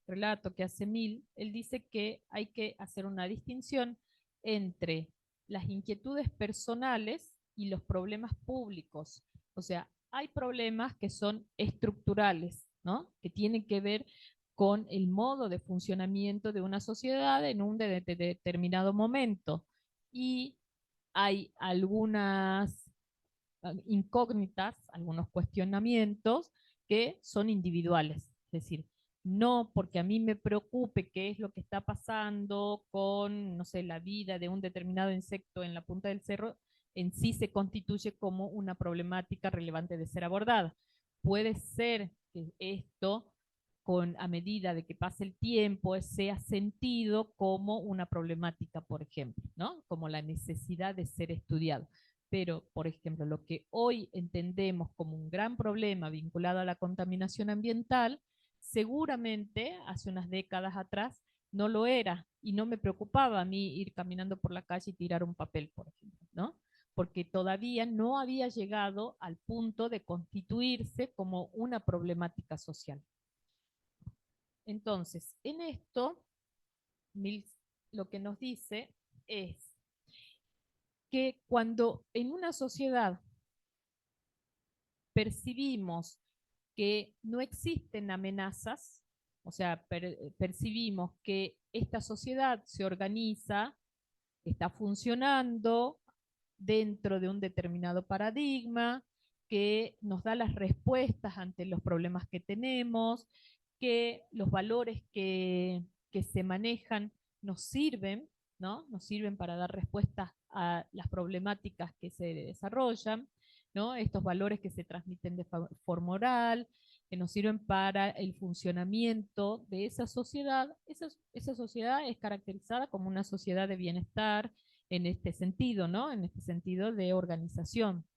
relato que hace Mill, él dice que hay que hacer una distinción entre las inquietudes personales y los problemas públicos. O sea, hay problemas que son estructurales, ¿no? Que tienen que ver con el modo de funcionamiento de una sociedad en un determinado momento. Y hay algunas incógnitas, algunos cuestionamientos que son individuales. Es decir, no porque a mí me preocupe qué es lo que está pasando con, no sé, la vida de un determinado insecto en la punta del cerro, en sí se constituye como una problemática relevante de ser abordada. Puede ser que esto, a medida de que pase el tiempo, sea sentido como una problemática, por ejemplo, ¿no? Como la necesidad de ser estudiado. Pero, por ejemplo, lo que hoy entendemos como un gran problema vinculado a la contaminación ambiental, seguramente hace unas décadas atrás no lo era y no me preocupaba a mí ir caminando por la calle y tirar un papel, por ejemplo, ¿no? Porque todavía no había llegado al punto de constituirse como una problemática social. Entonces, en esto, Mills lo que nos dice es que cuando en una sociedad percibimos que no existen amenazas, o sea, percibimos que esta sociedad se organiza, está funcionando dentro de un determinado paradigma, que nos da las respuestas ante los problemas que tenemos, que los valores que se manejan nos sirven, ¿no? Nos sirven para dar respuestas a las problemáticas que se desarrollan, ¿no? Estos valores que se transmiten de forma oral, que nos sirven para el funcionamiento de esa sociedad. Esa sociedad es caracterizada como una sociedad de bienestar en este sentido, ¿no? En este sentido de organización.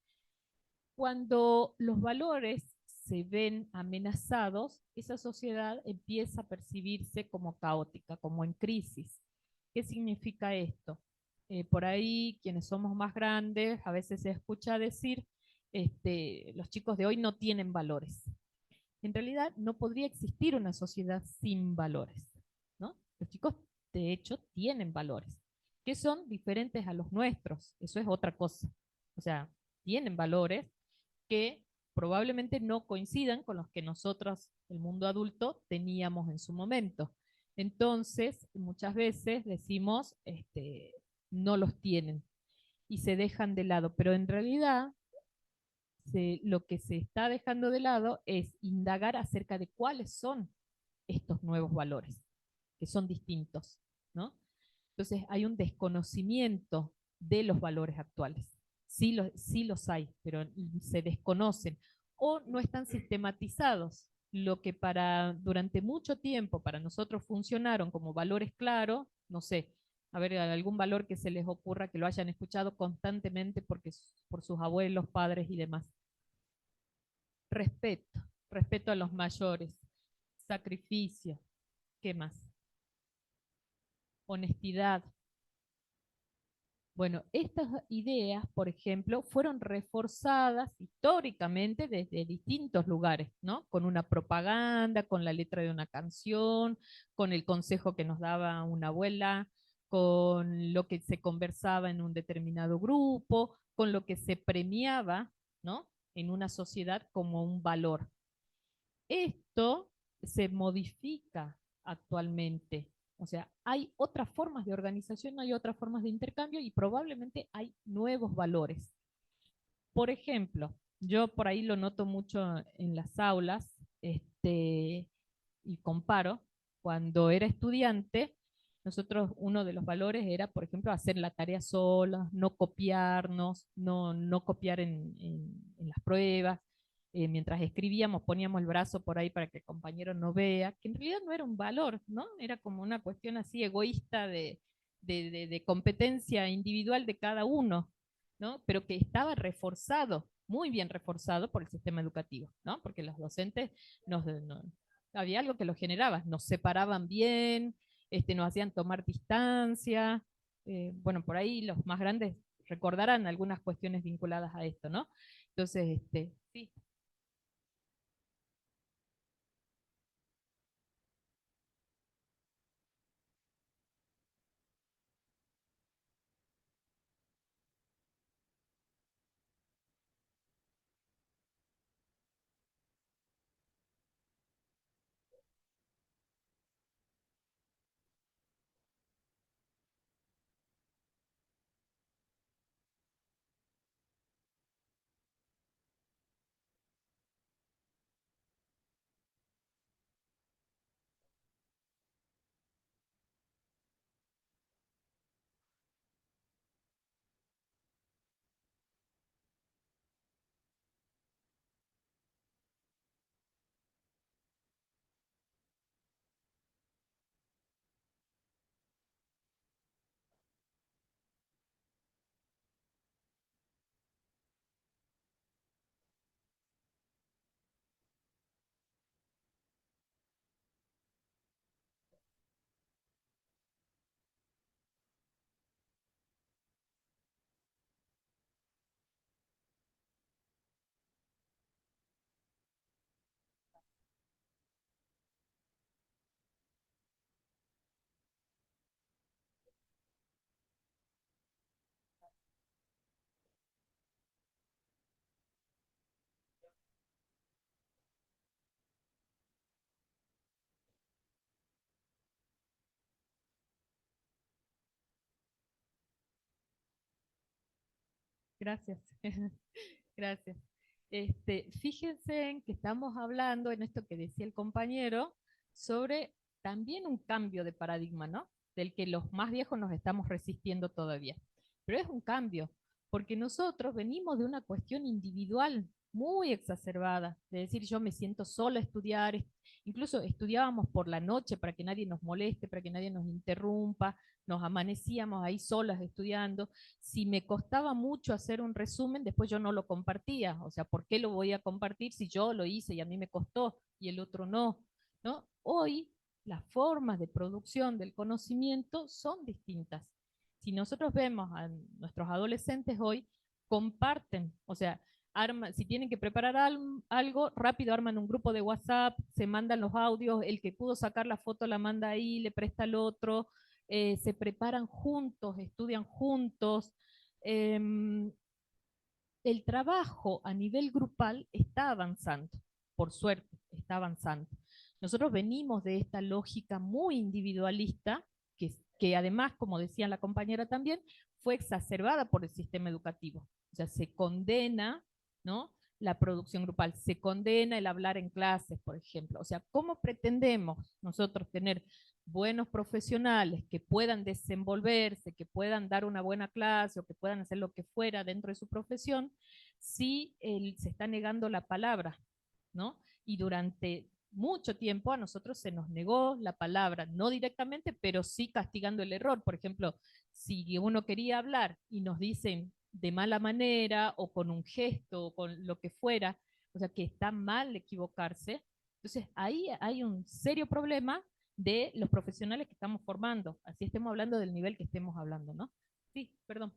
Cuando los valores se ven amenazados, esa sociedad empieza a percibirse como caótica, como en crisis. ¿Qué significa esto? Por ahí, quienes somos más grandes, a veces se escucha decir, los chicos de hoy no tienen valores. En realidad, no podría existir una sociedad sin valores, ¿no? Los chicos, de hecho, tienen valores. que son diferentes a los nuestros. Eso es otra cosa. O sea, tienen valores que probablemente no coincidan con los que nosotros, el mundo adulto, teníamos en su momento. Entonces, muchas veces decimos, no los tienen y se dejan de lado, pero en realidad lo que se está dejando de lado es indagar acerca de cuáles son estos nuevos valores, que son distintos, ¿no? Entonces hay un desconocimiento de los valores actuales. Sí los hay, pero se desconocen o no están sistematizados. Lo que durante mucho tiempo para nosotros funcionaron como valores claros, no sé, a ver, algún valor que se les ocurra que lo hayan escuchado constantemente por sus abuelos, padres y demás. Respeto, respeto a los mayores, sacrificio, ¿qué más? Honestidad. Bueno, estas ideas, por ejemplo, fueron reforzadas históricamente desde distintos lugares, ¿no? Con una propaganda, con la letra de una canción, con el consejo que nos daba una abuela, con lo que se conversaba en un determinado grupo, con lo que se premiaba, ¿no? En una sociedad como un valor. Esto se modifica actualmente. O sea, hay otras formas de organización, hay otras formas de intercambio y probablemente hay nuevos valores. Por ejemplo, yo por ahí lo noto mucho en las aulas, y comparo, cuando era estudiante, nosotros uno de los valores era, por ejemplo, hacer la tarea sola, no copiarnos, no copiar en las pruebas. Mientras escribíamos poníamos el brazo por ahí para que el compañero no vea, que en realidad no era un valor, ¿no? Era como una cuestión así egoísta de competencia individual de cada uno, ¿no? Pero que estaba reforzado, muy bien reforzado por el sistema educativo, ¿no? Porque los docentes había algo que lo generaba, nos separaban bien, nos hacían tomar distancia, bueno, por ahí los más grandes recordarán algunas cuestiones vinculadas a esto, ¿no? Entonces, sí. Gracias. Gracias. Fíjense en que estamos hablando en esto que decía el compañero sobre también un cambio de paradigma, ¿no? Del que los más viejos nos estamos resistiendo todavía. Pero es un cambio, porque nosotros venimos de una cuestión individual muy exacerbada, de decir yo me siento sola a estudiar, incluso estudiábamos por la noche para que nadie nos moleste, para que nadie nos interrumpa, nos amanecíamos ahí solas estudiando. Si me costaba mucho hacer un resumen, después yo no lo compartía. O sea, ¿por qué lo voy a compartir si yo lo hice y a mí me costó y el otro no? ¿No? Hoy las formas de producción del conocimiento son distintas. Si nosotros vemos a nuestros adolescentes hoy, comparten, o sea, si tienen que preparar algo, rápido arman un grupo de WhatsApp, se mandan los audios, el que pudo sacar la foto la manda ahí, le presta al otro, se preparan juntos, estudian juntos. El trabajo a nivel grupal está avanzando, por suerte, está avanzando. Nosotros venimos de esta lógica muy individualista, que además, como decía la compañera también, fue exacerbada por el sistema educativo. O sea, se condena, ¿no?, la producción grupal, se condena el hablar en clases, por ejemplo. O sea, ¿cómo pretendemos nosotros tener buenos profesionales que puedan desenvolverse, que puedan dar una buena clase o que puedan hacer lo que fuera dentro de su profesión, si se está negando la palabra, ¿no? Y durante mucho tiempo a nosotros se nos negó la palabra, no directamente, pero sí castigando el error. Por ejemplo, si uno quería hablar y nos dicen de mala manera o con un gesto o con lo que fuera, o sea, que está mal equivocarse, entonces ahí hay un serio problema de los profesionales que estamos formando, así estemos hablando del nivel que estemos hablando, ¿no? Sí, perdón.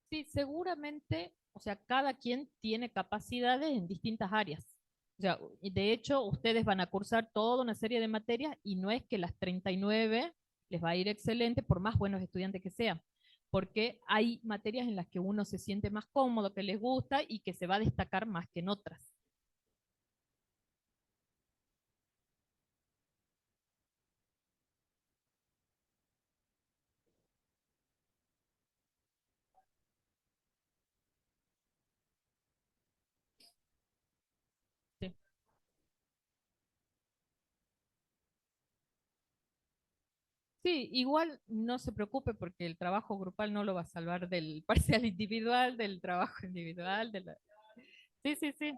Sí, seguramente, o sea, cada quien tiene capacidades en distintas áreas. O sea, y de hecho, ustedes van a cursar toda una serie de materias y no es que las 39 les va a ir excelente por más buenos estudiantes que sean, porque hay materias en las que uno se siente más cómodo, que les gusta y que se va a destacar más que en otras. Sí. Sí, igual no se preocupe porque el trabajo grupal no lo va a salvar del parcial individual, del trabajo individual, de la... Sí, sí, sí.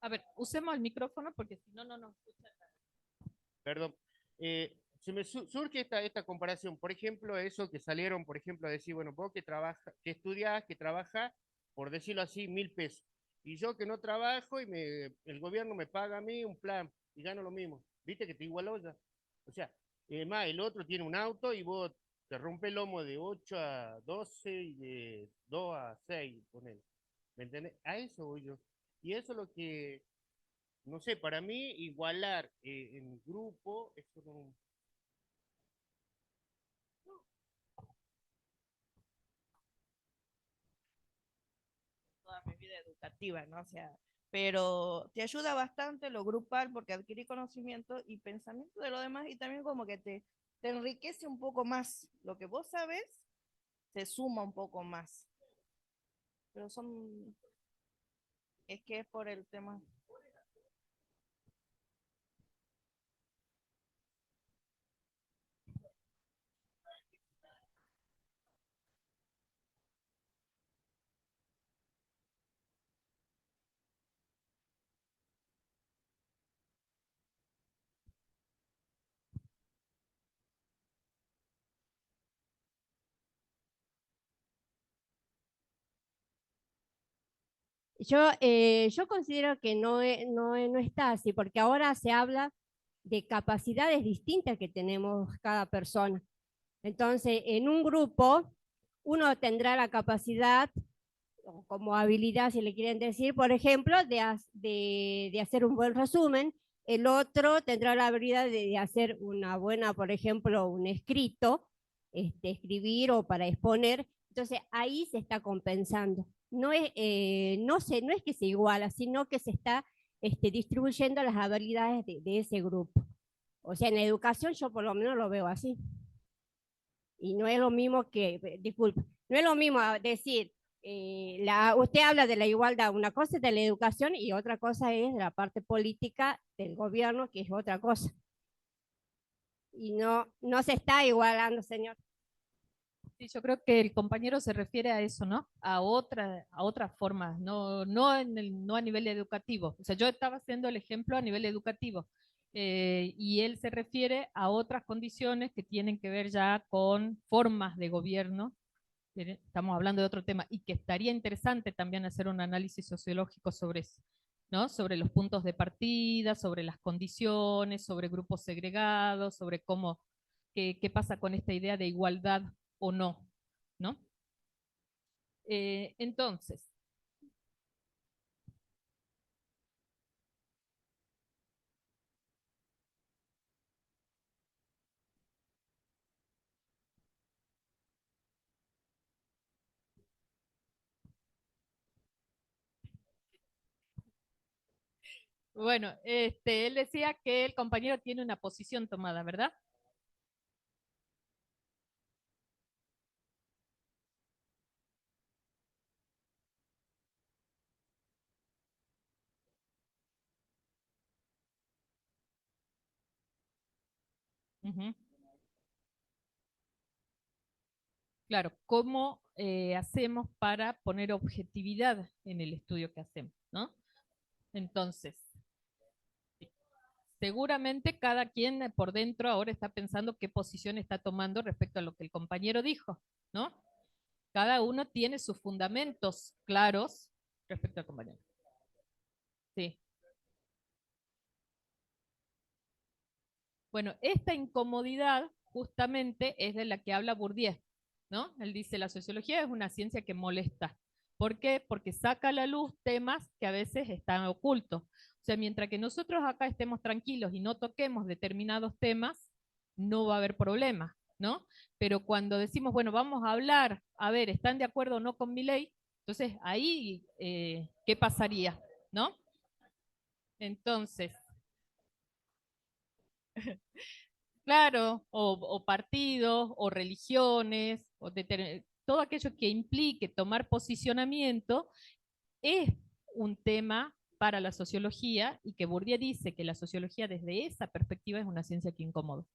A ver, usemos el micrófono porque si no, no nos escucha. Perdón. Se me surge esta comparación. Por ejemplo, eso que salieron, por ejemplo, a decir, bueno, vos que trabaja, que estudiás, que trabajas, por decirlo así, 1.000 pesos. Y yo que no trabajo y el gobierno me paga a mí un plan y gano lo mismo. ¿Viste que te igualó ya? O sea, además el otro tiene un auto y vos te rompe el lomo de 8 a 12 y de 2 a 6, ponele. ¿Me entendés? A eso voy yo. Y eso es lo que no sé, para mí igualar en grupo, eso no. Toda mi vida educativa, ¿no? O sea, pero te ayuda bastante lo grupal porque adquirí conocimiento y pensamiento de lo demás y también como que te enriquece un poco más. Lo que vos sabes te suma un poco más. Pero son, es que es por el tema. Yo considero que no está así, porque ahora se habla de capacidades distintas que tenemos cada persona. Entonces, en un grupo, uno tendrá la capacidad, o como habilidad, si le quieren decir, por ejemplo, de hacer un buen resumen. El otro tendrá la habilidad de hacer una buena, por ejemplo, un escrito, escribir o para exponer, Entonces ahí se está compensando. No es que se iguala, sino que se está distribuyendo las habilidades de ese grupo. O sea, en la educación yo por lo menos lo veo así. Y no es lo mismo disculpe, no es lo mismo decir, usted habla de la igualdad, una cosa es de la educación y otra cosa es de la parte política del gobierno, que es otra cosa. Y no se está igualando, señor. Sí, yo creo que el compañero se refiere a eso, ¿no? A otras formas, no a nivel educativo. O sea, yo estaba haciendo el ejemplo a nivel educativo, y él se refiere a otras condiciones que tienen que ver ya con formas de gobierno. Estamos hablando de otro tema, y que estaría interesante también hacer un análisis sociológico sobre eso, ¿no? Sobre los puntos de partida, sobre las condiciones, sobre grupos segregados, sobre qué pasa con esta idea de igualdad o no, ¿no? Entonces, bueno, él decía que el compañero tiene una posición tomada, ¿verdad? Ujú. Claro, ¿cómo hacemos para poner objetividad en el estudio que hacemos, ¿no? Entonces, seguramente cada quien por dentro ahora está pensando qué posición está tomando respecto a lo que el compañero dijo, ¿no? Cada uno tiene sus fundamentos claros respecto al compañero. Sí. Bueno, esta incomodidad justamente es de la que habla Bourdieu, ¿no? Él dice, la sociología es una ciencia que molesta. ¿Por qué? Porque saca a la luz temas que a veces están ocultos. O sea, mientras que nosotros acá estemos tranquilos y no toquemos determinados temas, no va a haber problema, ¿no? Pero cuando decimos, bueno, vamos a hablar, a ver, ¿están de acuerdo o no con mi ley? Entonces, ahí, ¿qué pasaría? ¿No? Entonces, claro, o partidos, o religiones, todo aquello que implique tomar posicionamiento es un tema para la sociología, y que Bourdieu dice que la sociología desde esa perspectiva es una ciencia que incomoda.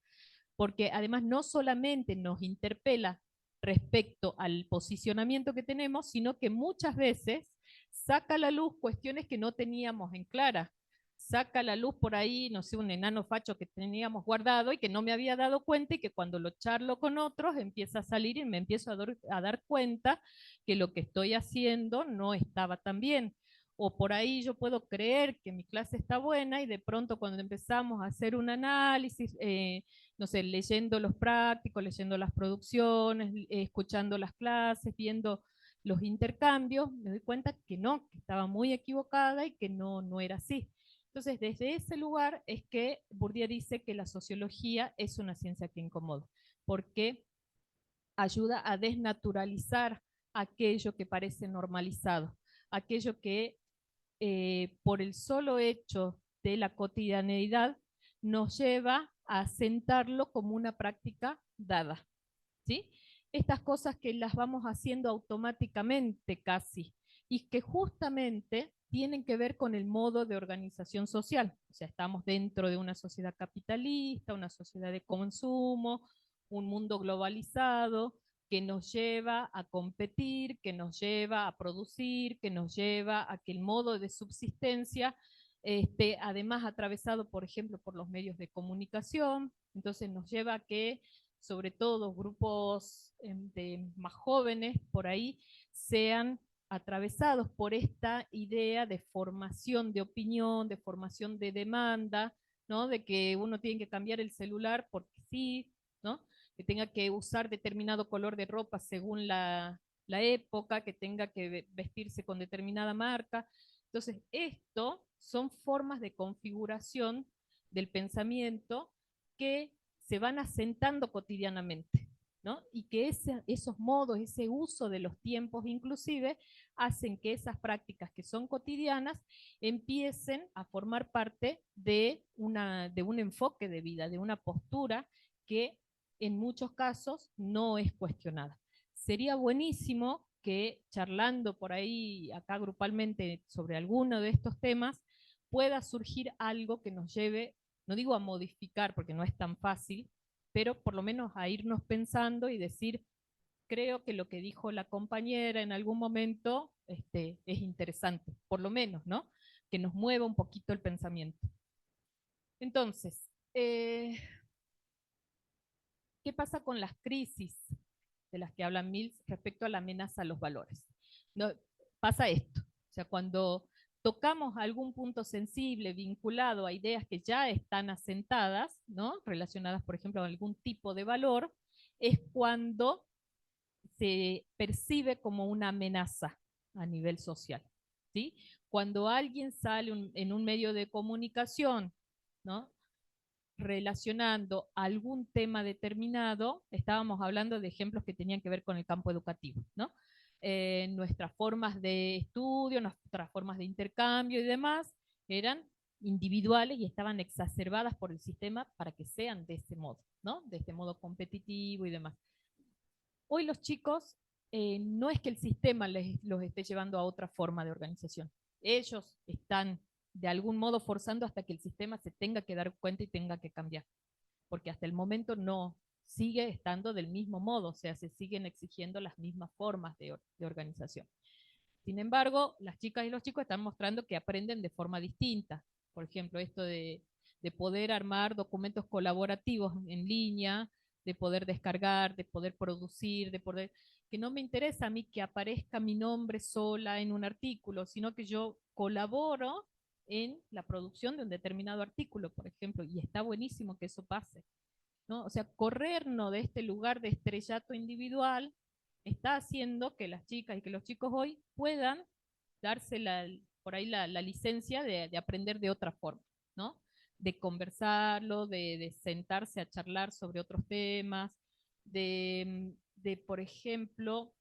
Porque además no solamente nos interpela respecto al posicionamiento que tenemos, sino que muchas veces saca a la luz cuestiones que no teníamos en clara. Saca a la luz por ahí, no sé, un enano facho que teníamos guardado y que no me había dado cuenta, y que cuando lo charlo con otros empieza a salir y me empiezo a dar cuenta que lo que estoy haciendo no estaba tan bien. O por ahí yo puedo creer que mi clase está buena y de pronto cuando empezamos a hacer un análisis, no sé, leyendo los prácticos, leyendo las producciones, escuchando las clases, viendo los intercambios, me doy cuenta que no, que estaba muy equivocada y que no era así. Entonces, desde ese lugar es que Bourdieu dice que la sociología es una ciencia que incomoda, porque ayuda a desnaturalizar aquello que parece normalizado, aquello que por el solo hecho de la cotidianeidad nos lleva a sentarlo como una práctica dada, ¿sí? Estas cosas que las vamos haciendo automáticamente casi, y que justamente tienen que ver con el modo de organización social. O sea, estamos dentro de una sociedad capitalista, una sociedad de consumo, un mundo globalizado que nos lleva a competir, que nos lleva a producir, que nos lleva a que el modo de subsistencia esté además atravesado, por ejemplo, por los medios de comunicación. Entonces nos lleva a que sobre todo grupos de más jóvenes por ahí, sean atravesados por esta idea de formación de opinión, de formación de demanda, ¿no? De que uno tiene que cambiar el celular porque sí, ¿no? Que tenga que usar determinado color de ropa según la época, que tenga que vestirse con determinada marca. Entonces, esto son formas de configuración del pensamiento que se van asentando cotidianamente, ¿no? Y que esos modos, ese uso de los tiempos inclusive, hacen que esas prácticas que son cotidianas empiecen a formar parte de un enfoque de vida, de una postura que en muchos casos no es cuestionada. Sería buenísimo que charlando por ahí acá grupalmente sobre alguno de estos temas pueda surgir algo que nos lleve, no digo a modificar porque no es tan fácil, pero por lo menos a irnos pensando y decir, creo que lo que dijo la compañera en algún momento es interesante, por lo menos, ¿no? Que nos mueva un poquito el pensamiento. Entonces, ¿qué pasa con las crisis de las que habla Mills respecto a la amenaza a los valores? No, pasa esto, o sea, cuando tocamos algún punto sensible vinculado a ideas que ya están asentadas, ¿no? Relacionadas, por ejemplo, a algún tipo de valor, es cuando se percibe como una amenaza a nivel social, ¿sí? Cuando alguien sale en un medio de comunicación, ¿no? Relacionando algún tema determinado, estábamos hablando de ejemplos que tenían que ver con el campo educativo, ¿no? Nuestras formas de estudio, nuestras formas de intercambio y demás eran individuales y estaban exacerbadas por el sistema para que sean de ese modo, ¿no? De este modo competitivo y demás. Hoy los chicos, no es que el sistema los esté llevando a otra forma de organización. Ellos están de algún modo forzando hasta que el sistema se tenga que dar cuenta y tenga que cambiar. Porque hasta el momento no sigue estando del mismo modo, o sea, se siguen exigiendo las mismas formas de organización. Sin embargo, las chicas y los chicos están mostrando que aprenden de forma distinta. Por ejemplo, esto de poder armar documentos colaborativos en línea, de poder descargar, de poder producir, de poder... Que no me interesa a mí que aparezca mi nombre sola en un artículo, sino que yo colaboro en la producción de un determinado artículo, por ejemplo, y está buenísimo que eso pase, ¿no? O sea, corrernos de este lugar de estrellato individual está haciendo que las chicas y que los chicos hoy puedan darse por ahí la licencia de aprender de otra forma, ¿no? De conversarlo, de sentarse a charlar sobre otros temas, por ejemplo,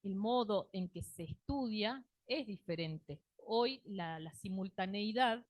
el modo en que se estudia es diferente. Hoy la simultaneidad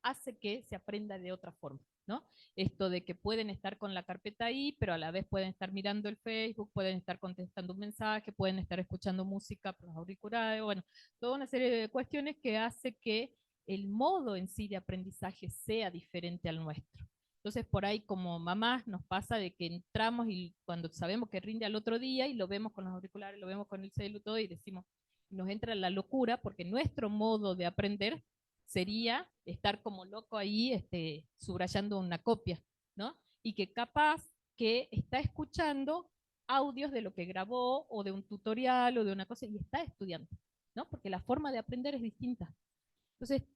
hace que se aprenda de otra forma, ¿no? Esto de que pueden estar con la carpeta ahí, pero a la vez pueden estar mirando el Facebook, pueden estar contestando un mensaje, pueden estar escuchando música por los auriculares, bueno, toda una serie de cuestiones que hace que el modo en sí de aprendizaje sea diferente al nuestro. Entonces, por ahí como mamás nos pasa de que entramos y cuando sabemos que rinde al otro día y lo vemos con los auriculares, lo vemos con el celular todo y decimos, nos entra la locura porque nuestro modo de aprender sería estar como loco ahí subrayando una copia, ¿no? Y que capaz que está escuchando audios de lo que grabó o de un tutorial o de una cosa y está estudiando, ¿no? Porque la forma de aprender es distinta. Entonces,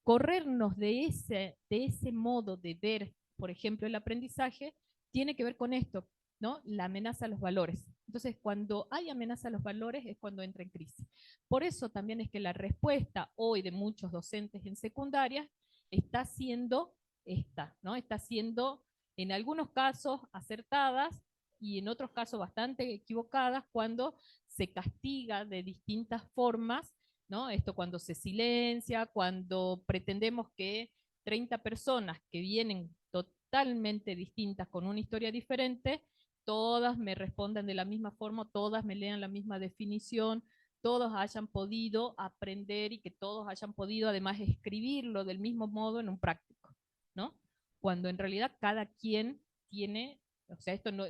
corrernos de ese modo de ver, por ejemplo, el aprendizaje, tiene que ver con esto, ¿no? La amenaza a los valores. Entonces, cuando hay amenaza a los valores es cuando entra en crisis. Por eso también es que la respuesta hoy de muchos docentes en secundaria está siendo esta, ¿no? Está siendo en algunos casos acertadas y en otros casos bastante equivocadas cuando se castiga de distintas formas, ¿no? Esto cuando se silencia, cuando pretendemos que 30 personas que vienen totalmente distintas, con una historia diferente, todas me respondan de la misma forma, todas me lean la misma definición, todos hayan podido aprender y que todos hayan podido además escribirlo del mismo modo en un práctico, ¿no? Cuando en realidad cada quien tiene, o sea, esto no,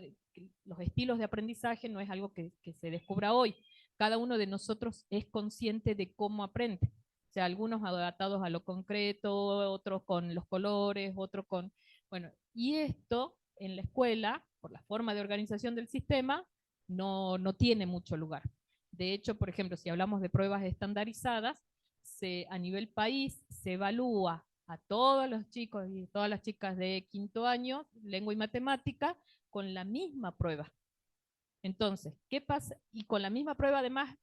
los estilos de aprendizaje no es algo que se descubra hoy. Cada uno de nosotros es consciente de cómo aprende. O sea, algunos adaptados a lo concreto, otros con los colores, otros con... Bueno, y esto en la escuela, por la forma de organización del sistema, no tiene mucho lugar. De hecho, por ejemplo, si hablamos de pruebas estandarizadas, a nivel país se evalúa a todos los chicos y todas las chicas de quinto año, lengua y matemática, con la misma prueba. Entonces, ¿qué pasa? Y con la misma prueba además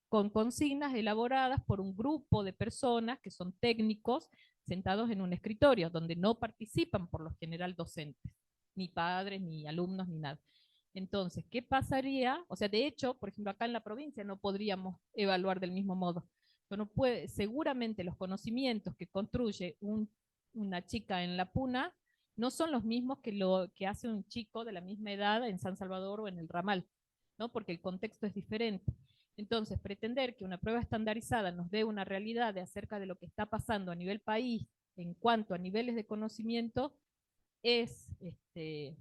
con consignas elaboradas por un grupo de personas que son técnicos sentados en un escritorio, donde no participan por lo general docentes, ni padres, ni alumnos, ni nada. Entonces, ¿qué pasaría? O sea, de hecho, por ejemplo, acá en la provincia no podríamos evaluar del mismo modo. No puede, seguramente los conocimientos que construye una chica en La Puna no son los mismos que lo que hace un chico de la misma edad en San Salvador o en el Ramal, ¿no? Porque el contexto es diferente. Entonces, pretender que una prueba estandarizada nos dé una realidad de acerca de lo que está pasando a nivel país en cuanto a niveles de conocimiento es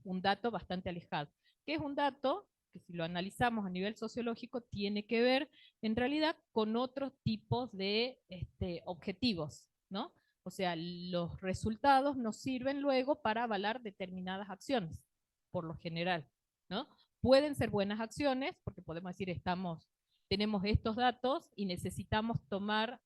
un dato bastante alejado. Que es un dato que si lo analizamos a nivel sociológico tiene que ver en realidad con otros tipos de objetivos, ¿no? O sea, los resultados nos sirven luego para avalar determinadas acciones, por lo general, ¿no? Pueden ser buenas acciones, porque podemos decir, tenemos estos datos y necesitamos tomar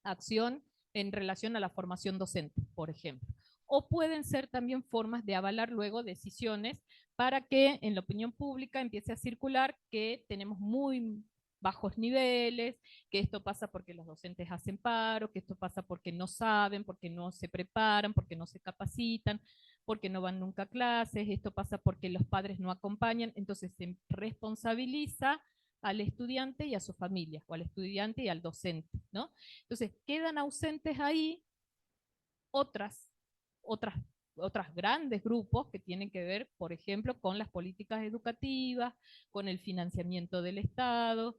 acción en relación a la formación docente, por ejemplo. O pueden ser también formas de avalar luego decisiones para que en la opinión pública empiece a circular que tenemos muy bajos niveles, que esto pasa porque los docentes hacen paro, que esto pasa porque no saben, porque no se preparan, porque no se capacitan, porque no van nunca a clases, esto pasa porque los padres no acompañan, entonces se responsabiliza al estudiante y a su familia, o al estudiante y al docente, ¿no? Entonces, quedan ausentes ahí otras, otras, otras grandes grupos que tienen que ver, por ejemplo, con las políticas educativas, con el financiamiento del Estado,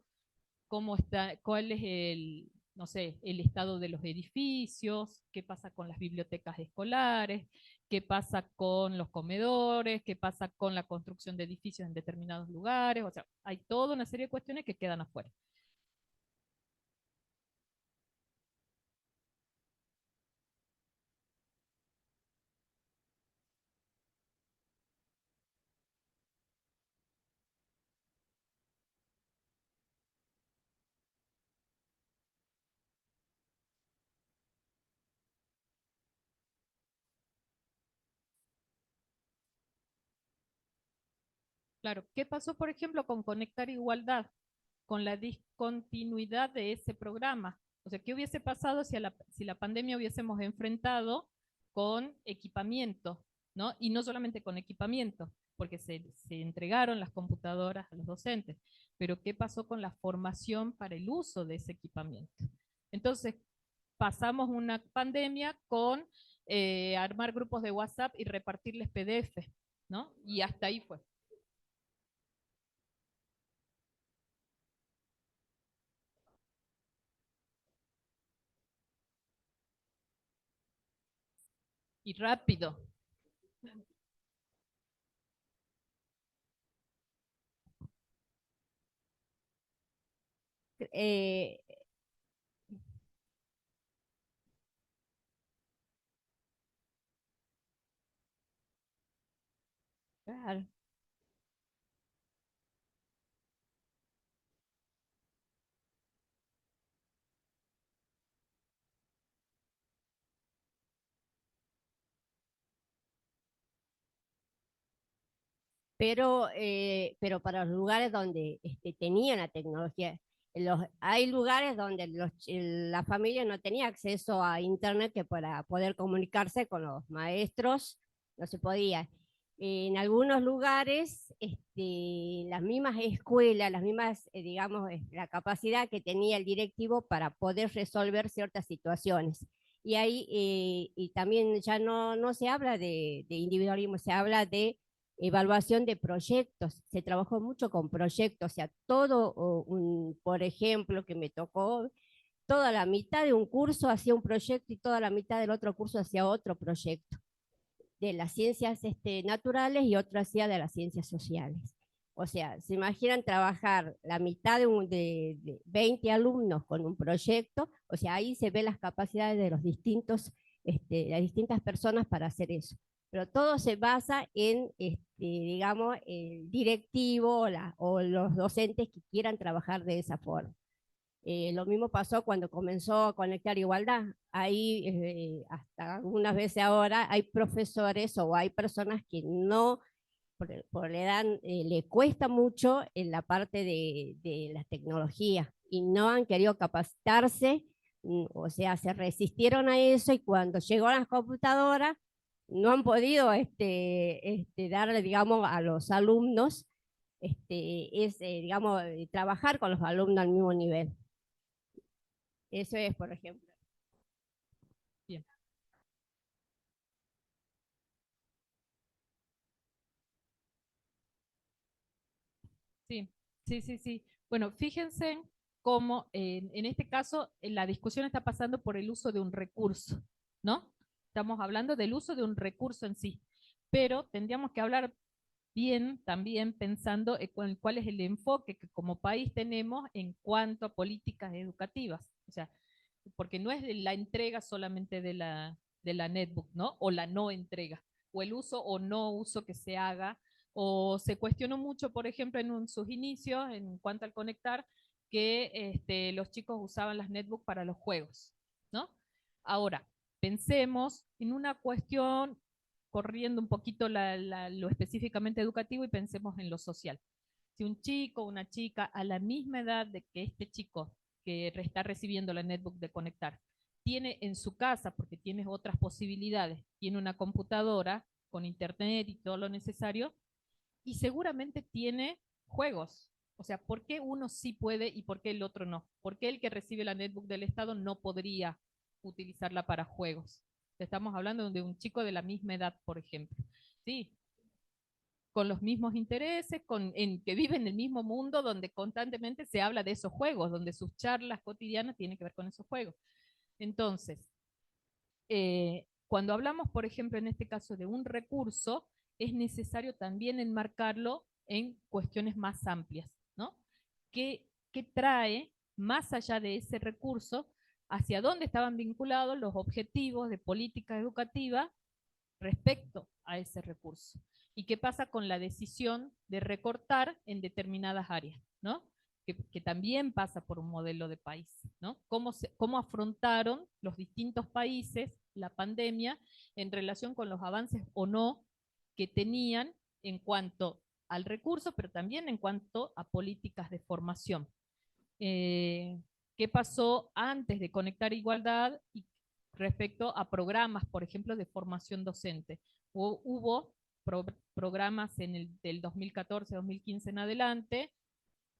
cómo está, cuál es no sé, el estado de los edificios, qué pasa con las bibliotecas escolares, qué pasa con los comedores, qué pasa con la construcción de edificios en determinados lugares, o sea, hay toda una serie de cuestiones que quedan afuera. Claro, ¿qué pasó, por ejemplo, con Conectar Igualdad? Con la discontinuidad de ese programa. O sea, ¿qué hubiese pasado si la pandemia hubiésemos enfrentado con equipamiento, ¿no? Y no solamente con equipamiento, porque se entregaron las computadoras a los docentes, pero ¿qué pasó con la formación para el uso de ese equipamiento? Entonces, pasamos una pandemia con armar grupos de WhatsApp y repartirles PDF, ¿no? Y hasta ahí fue. Y rápido. Eh, claro. Pero para los lugares donde tenían la tecnología, hay lugares donde la familia no tenía acceso a internet que para poder comunicarse con los maestros no se podía. En algunos lugares, las mismas escuelas, las mismas, digamos, la capacidad que tenía el directivo para poder resolver ciertas situaciones. Y ahí, y también ya no se habla de individualismo, se habla de evaluación de proyectos, se trabajó mucho con proyectos, o sea, por ejemplo, que me tocó, toda la mitad de un curso hacía un proyecto y toda la mitad del otro curso hacía otro proyecto, de las ciencias naturales y otro hacía de las ciencias sociales. O sea, se imaginan trabajar la mitad de 20 alumnos con un proyecto, o sea, ahí se ven las capacidades de las distintas personas para hacer eso. Pero todo se basa en, digamos, el directivo o los docentes que quieran trabajar de esa forma. Lo mismo pasó cuando comenzó a Conectar Igualdad. Ahí, hasta algunas veces ahora, hay profesores o hay personas que no, por la edad, le cuesta mucho en la parte de la tecnología y no han querido capacitarse, o sea, se resistieron a eso y cuando llegó a las computadoras, no han podido darle, digamos, a los alumnos, digamos, trabajar con los alumnos al mismo nivel. Eso es, por ejemplo. Bien. Sí, sí, sí, sí. Bueno, fíjense cómo en este caso la discusión está pasando por el uso de un recurso, ¿no? Estamos hablando del uso de un recurso en sí, pero tendríamos que hablar bien también pensando en cuál es el enfoque que como país tenemos en cuanto a políticas educativas. O sea, porque no es la entrega solamente de la netbook, ¿no? O la no entrega, o el uso o no uso que se haga, o se cuestionó mucho, por ejemplo, sus inicios, en cuanto al conectar, que los chicos usaban las netbooks para los juegos, ¿no? Ahora, pensemos en una cuestión corriendo un poquito lo específicamente educativo y pensemos en lo social. Si un chico o una chica a la misma edad de que este chico que está recibiendo la netbook de conectar tiene en su casa, porque tiene otras posibilidades, tiene una computadora con internet y todo lo necesario, y seguramente tiene juegos. O sea, ¿por qué uno sí puede y por qué el otro no? ¿Por qué el que recibe la netbook del Estado no podría utilizarla para juegos? Estamos hablando de un chico de la misma edad, por ejemplo. Sí, con los mismos intereses, que vive en el mismo mundo donde constantemente se habla de esos juegos, donde sus charlas cotidianas tienen que ver con esos juegos. Entonces, cuando hablamos, por ejemplo, en este caso de un recurso, es necesario también enmarcarlo en cuestiones más amplias, ¿no? ¿Qué trae más allá de ese recurso? ¿Hacia dónde estaban vinculados los objetivos de política educativa respecto a ese recurso? ¿Y qué pasa con la decisión de recortar en determinadas áreas, ¿no? Que también pasa por un modelo de país, ¿no? ¿Cómo afrontaron los distintos países la pandemia en relación con los avances o no que tenían en cuanto al recurso, pero también en cuanto a políticas de formación? ¿Qué pasó antes de Conectar Igualdad y respecto a programas, por ejemplo, de formación docente? Hubo programas del 2014-2015 en adelante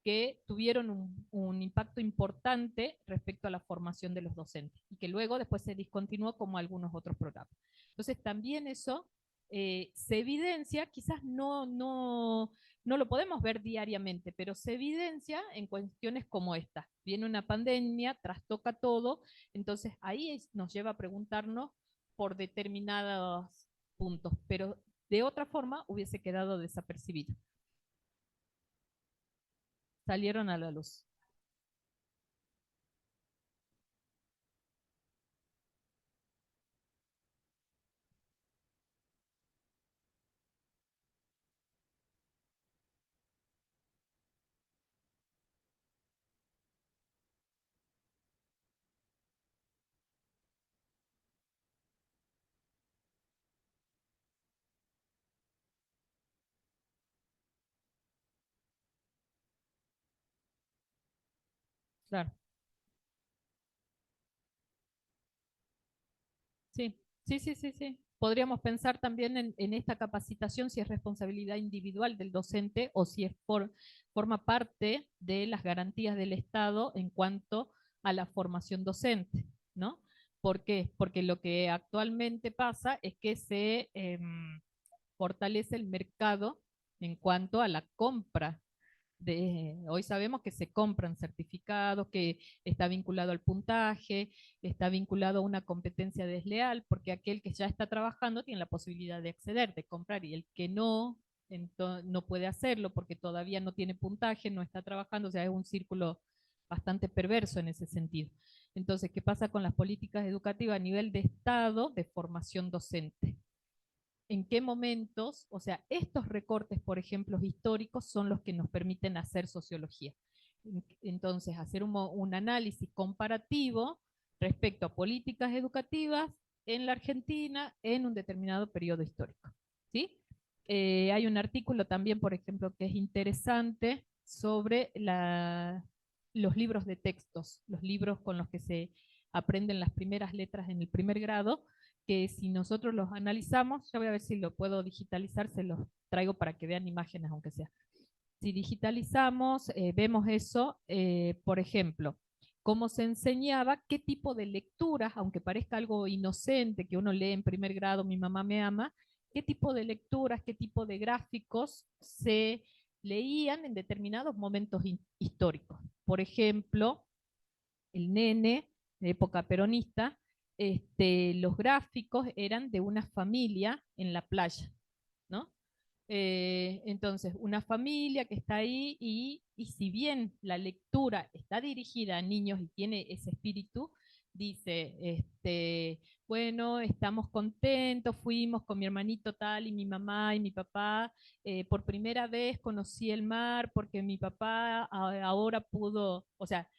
que tuvieron un impacto importante respecto a la formación de los docentes y que luego después se discontinuó como algunos otros programas. Entonces también eso se evidencia, quizás no lo podemos ver diariamente, pero se evidencia en cuestiones como esta. Viene una pandemia, trastoca todo, entonces ahí nos lleva a preguntarnos por determinados puntos, pero de otra forma hubiese quedado desapercibido. Salieron a la luz. Claro. Sí, sí, sí, sí, sí. Podríamos pensar también en esta capacitación si es responsabilidad individual del docente o si forma parte de las garantías del Estado en cuanto a la formación docente, ¿no? ¿Por qué? Porque lo que actualmente pasa es que se fortalece el mercado en cuanto a la compra hoy sabemos que se compran certificados, que está vinculado al puntaje, está vinculado a una competencia desleal, porque aquel que ya está trabajando tiene la posibilidad de acceder, de comprar, y el que no, no puede hacerlo porque todavía no tiene puntaje, no está trabajando, o sea, es un círculo bastante perverso en ese sentido. Entonces, ¿qué pasa con las políticas educativas a nivel de Estado de formación docente? ¿En qué momentos? O sea, estos recortes, por ejemplo, históricos, son los que nos permiten hacer sociología. Entonces, hacer un análisis comparativo respecto a políticas educativas en la Argentina en un determinado periodo histórico. ¿Sí? Hay un artículo también, por ejemplo, que es interesante sobre los libros de textos, los libros con los que se aprenden las primeras letras en el primer grado, que si nosotros los analizamos, ya voy a ver si lo puedo digitalizar, se los traigo para que vean imágenes, aunque sea. Si digitalizamos, vemos eso, por ejemplo, cómo se enseñaba, qué tipo de lecturas, aunque parezca algo inocente que uno lee en primer grado, Mi mamá me ama, qué tipo de lecturas, qué tipo de gráficos se leían en determinados momentos históricos. Por ejemplo, el nene, de época peronista, los gráficos eran de una familia en la playa, ¿no? Entonces, una familia que está ahí y si bien la lectura está dirigida a niños y tiene ese espíritu, dice, bueno, estamos contentos, fuimos con mi hermanito tal y mi mamá y mi papá, por primera vez conocí el mar porque mi papá ahora pudo, o sea,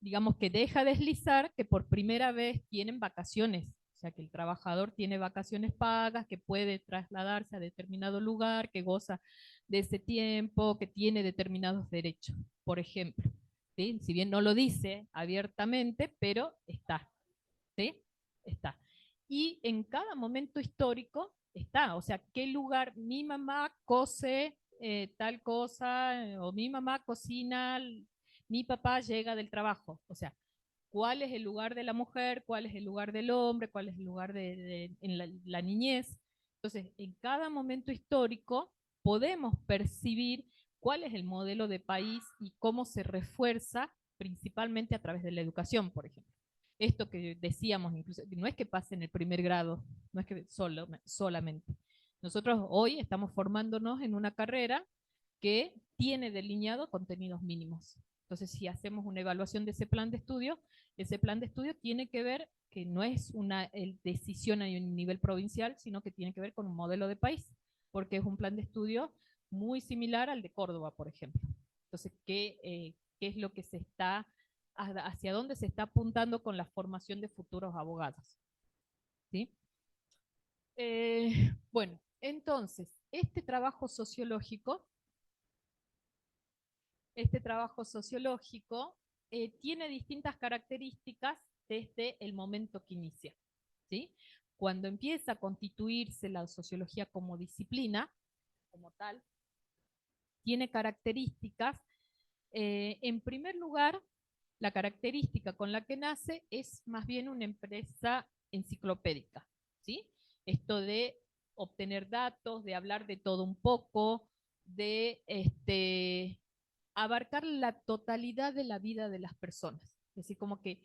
digamos que deja deslizar que por primera vez tienen vacaciones, o sea que el trabajador tiene vacaciones pagas, que puede trasladarse a determinado lugar, que goza de ese tiempo, que tiene determinados derechos, por ejemplo. ¿Sí? Si bien no lo dice abiertamente, pero está. ¿Sí? Está. Y en cada momento histórico está, o sea, qué lugar mi mamá cose tal cosa, o mi mamá cocina, mi papá llega del trabajo, o sea, cuál es el lugar de la mujer, cuál es el lugar del hombre, cuál es el lugar en la niñez. Entonces, en cada momento histórico podemos percibir cuál es el modelo de país y cómo se refuerza principalmente a través de la educación, por ejemplo. Esto que decíamos, incluso, no es que pase en el primer grado, no es que solamente. Nosotros hoy estamos formándonos en una carrera que tiene delineado contenidos mínimos. Entonces, si hacemos una evaluación de ese plan de estudio, ese plan de estudio tiene que ver que no es una decisión a un nivel provincial, sino que tiene que ver con un modelo de país, porque es un plan de estudio muy similar al de Córdoba, por ejemplo. Entonces, ¿qué es lo que se está, hacia dónde se está apuntando con la formación de futuros abogados? ¿Sí? Bueno, entonces, este trabajo sociológico tiene distintas características desde el momento que inicia. ¿Sí? Cuando empieza a constituirse la sociología como disciplina, como tal, tiene características, en primer lugar, la característica con la que nace es más bien una empresa enciclopédica, ¿sí? Esto de obtener datos, de hablar de todo un poco, de abarcar la totalidad de la vida de las personas. Es decir, como que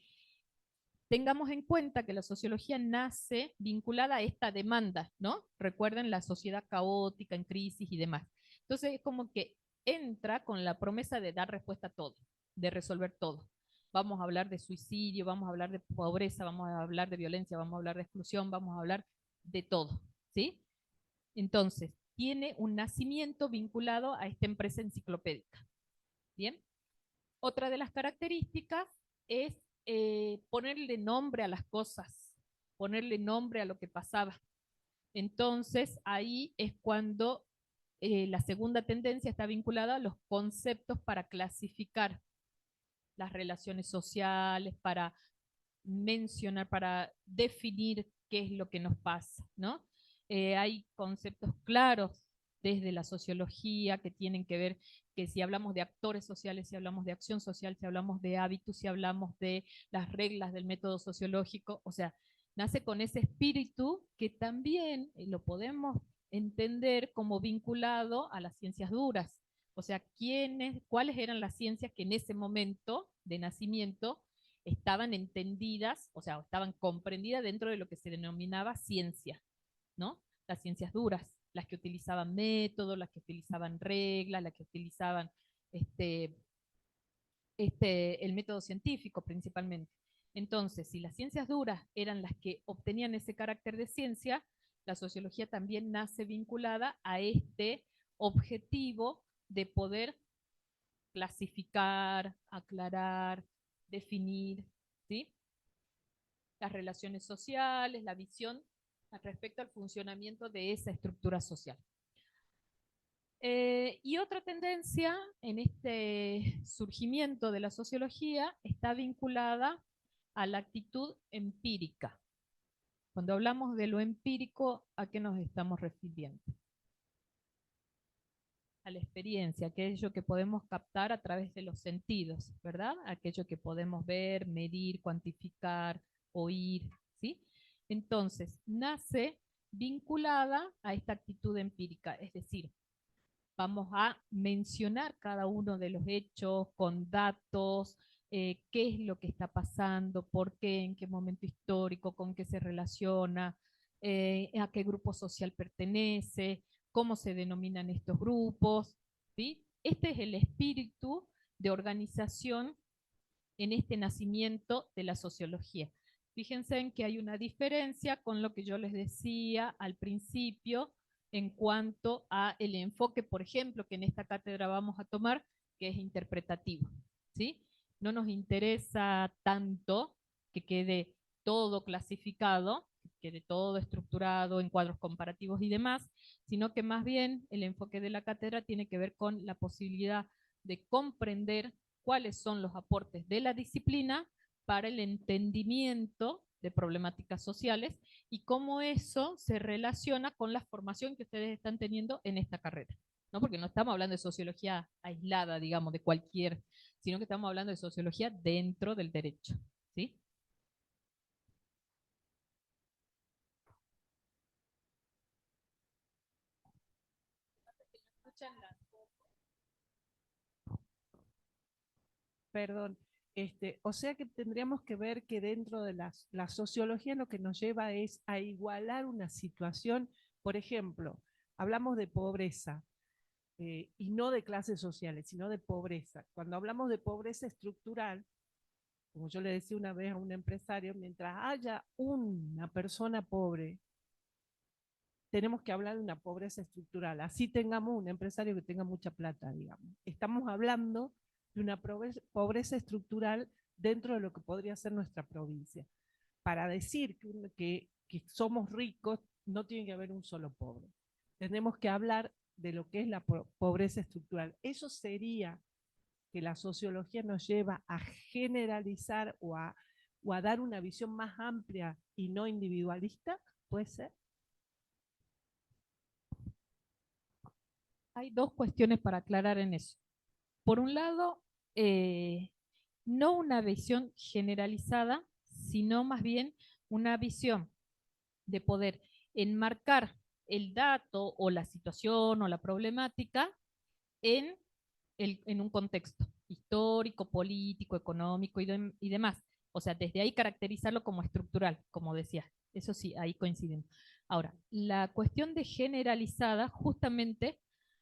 tengamos en cuenta que la sociología nace vinculada a esta demanda, ¿no? Recuerden la sociedad caótica, en crisis y demás. Entonces es como que entra con la promesa de dar respuesta a todo, de resolver todo. Vamos a hablar de suicidio, vamos a hablar de pobreza, vamos a hablar de violencia, vamos a hablar de exclusión, vamos a hablar de todo, ¿sí? Entonces, tiene un nacimiento vinculado a esta empresa enciclopédica. ¿Bien? Otra de las características es ponerle nombre a las cosas, ponerle nombre a lo que pasaba. Entonces, ahí es cuando la segunda tendencia está vinculada a los conceptos para clasificar las relaciones sociales, para mencionar, para definir qué es lo que nos pasa, ¿no? Hay conceptos claros desde la sociología que tienen que ver que si hablamos de actores sociales, si hablamos de acción social, si hablamos de hábitos, si hablamos de las reglas del método sociológico, o sea, nace con ese espíritu que también lo podemos entender como vinculado a las ciencias duras. O sea, cuáles eran las ciencias que en ese momento de nacimiento estaban entendidas, o sea, estaban comprendidas dentro de lo que se denominaba ciencia, ¿no? Las ciencias duras, las que utilizaban métodos, las que utilizaban reglas, las que utilizaban el método científico principalmente. Entonces, si las ciencias duras eran las que obtenían ese carácter de ciencia, la sociología también nace vinculada a este objetivo de poder clasificar, aclarar, definir, ¿sí? Las relaciones sociales, la visión respecto al funcionamiento de esa estructura social. Y otra tendencia en este surgimiento de la sociología está vinculada a la actitud empírica. Cuando hablamos de lo empírico, ¿a qué nos estamos refiriendo? A la experiencia, aquello que podemos captar a través de los sentidos, ¿verdad? Aquello que podemos ver, medir, cuantificar, oír, ¿sí? Entonces, nace vinculada a esta actitud empírica, es decir, vamos a mencionar cada uno de los hechos con datos, qué es lo que está pasando, por qué, en qué momento histórico, con qué se relaciona, a qué grupo social pertenece, cómo se denominan estos grupos, ¿sí? Este es el espíritu de organización en este nacimiento de la sociología. Fíjense en que hay una diferencia con lo que yo les decía al principio en cuanto a el enfoque, por ejemplo, que en esta cátedra vamos a tomar, que es interpretativo, ¿sí? No nos interesa tanto que quede todo clasificado, que quede todo estructurado en cuadros comparativos y demás, sino que más bien el enfoque de la cátedra tiene que ver con la posibilidad de comprender cuáles son los aportes de la disciplina para el entendimiento de problemáticas sociales y cómo eso se relaciona con la formación que ustedes están teniendo en esta carrera, ¿no? Porque no estamos hablando de sociología aislada, digamos, de cualquier, sino que estamos hablando de sociología dentro del derecho, ¿sí? Perdón, o sea que tendríamos que ver que dentro de la sociología lo que nos lleva es a igualar una situación. Por ejemplo, hablamos de pobreza y no de clases sociales, sino de pobreza. Cuando hablamos de pobreza estructural, como yo le decía una vez a un empresario, mientras haya una persona pobre, tenemos que hablar de una pobreza estructural. Así tengamos un empresario que tenga mucha plata, digamos. Estamos hablando de una pobreza estructural dentro de lo que podría ser nuestra provincia. Para decir que somos ricos, no tiene que haber un solo pobre. Tenemos que hablar de lo que es la pobreza estructural. Eso sería que la sociología nos lleva a generalizar o a dar una visión más amplia y no individualista, ¿puede ser? Hay dos cuestiones para aclarar en eso. Por un lado, no una visión generalizada, sino más bien una visión de poder enmarcar el dato o la situación o la problemática en un contexto histórico, político, económico y demás. O sea, desde ahí caracterizarlo como estructural, como decía. Eso sí, ahí coincidimos. Ahora, la cuestión de generalizada, justamente,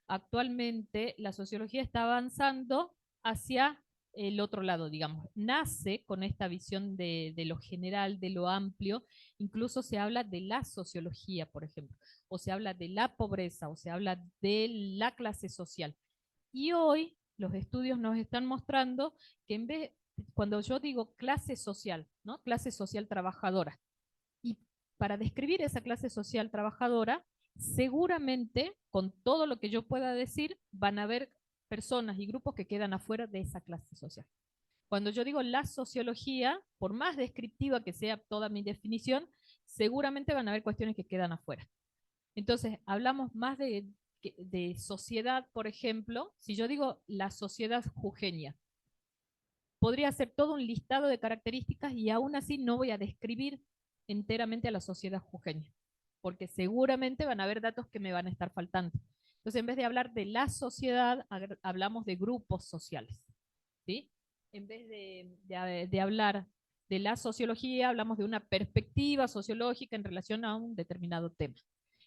actualmente la sociología está avanzando hacia el otro lado, digamos. Nace con esta visión de lo general, de lo amplio. Incluso se habla de la sociología, por ejemplo, o se habla de la pobreza, o se habla de la clase social. Y hoy los estudios nos están mostrando que en vez, cuando yo digo clase social, ¿no? Clase social trabajadora, y para describir esa clase social trabajadora, seguramente con todo lo que yo pueda decir, van a haber personas y grupos que quedan afuera de esa clase social. Cuando yo digo la sociología, por más descriptiva que sea toda mi definición, seguramente van a haber cuestiones que quedan afuera. Entonces, hablamos más de sociedad, por ejemplo. Si yo digo la sociedad jujeña, podría ser todo un listado de características y aún así no voy a describir enteramente a la sociedad jujeña, porque seguramente van a haber datos que me van a estar faltando. Entonces, en vez de hablar de la sociedad, hablamos de grupos sociales, ¿sí? En vez de hablar de la sociología, hablamos de una perspectiva sociológica en relación a un determinado tema.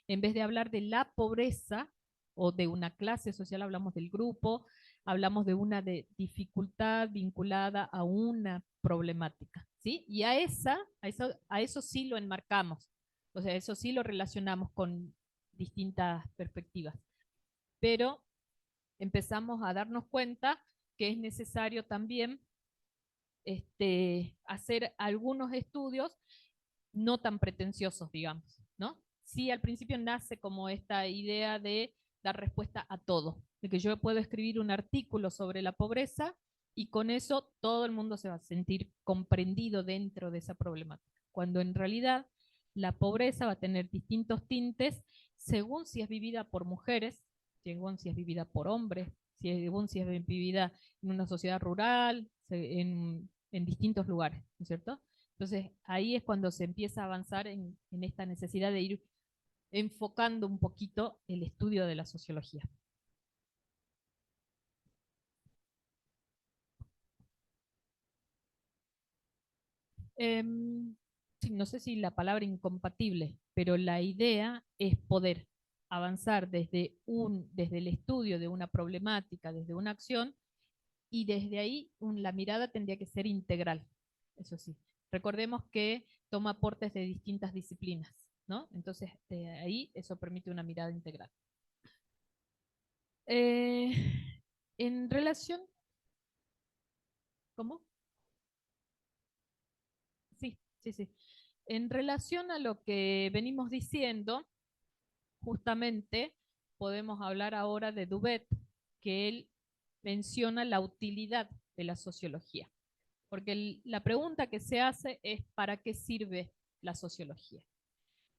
En vez de hablar de la pobreza o de una clase social, hablamos del grupo, hablamos de una dificultad vinculada a una problemática, ¿sí? Y a eso sí lo enmarcamos, o sea, eso sí lo relacionamos con distintas perspectivas. Pero empezamos a darnos cuenta que es necesario también hacer algunos estudios no tan pretenciosos, digamos, ¿no? Sí, al principio nace como esta idea de dar respuesta a todo, de que yo puedo escribir un artículo sobre la pobreza y con eso todo el mundo se va a sentir comprendido dentro de esa problemática, cuando en realidad la pobreza va a tener distintos tintes según si es vivida por mujeres, según si es vivida por hombres, según si es vivida en una sociedad rural, en distintos lugares, ¿no es cierto? Entonces, ahí es cuando se empieza a avanzar en esta necesidad de ir enfocando un poquito el estudio de la sociología. Sí, no sé si la palabra incompatible, pero la idea es poder avanzar desde el estudio de una problemática, desde una acción, y desde ahí la mirada tendría que ser integral, eso sí. Recordemos que toma aportes de distintas disciplinas, ¿no? Entonces, de ahí eso permite una mirada integral. En relación... ¿Cómo? Sí, sí, sí. En relación a lo que venimos diciendo, justamente podemos hablar ahora de Dubet, que él menciona la utilidad de la sociología. Porque la pregunta que se hace es ¿para qué sirve la sociología?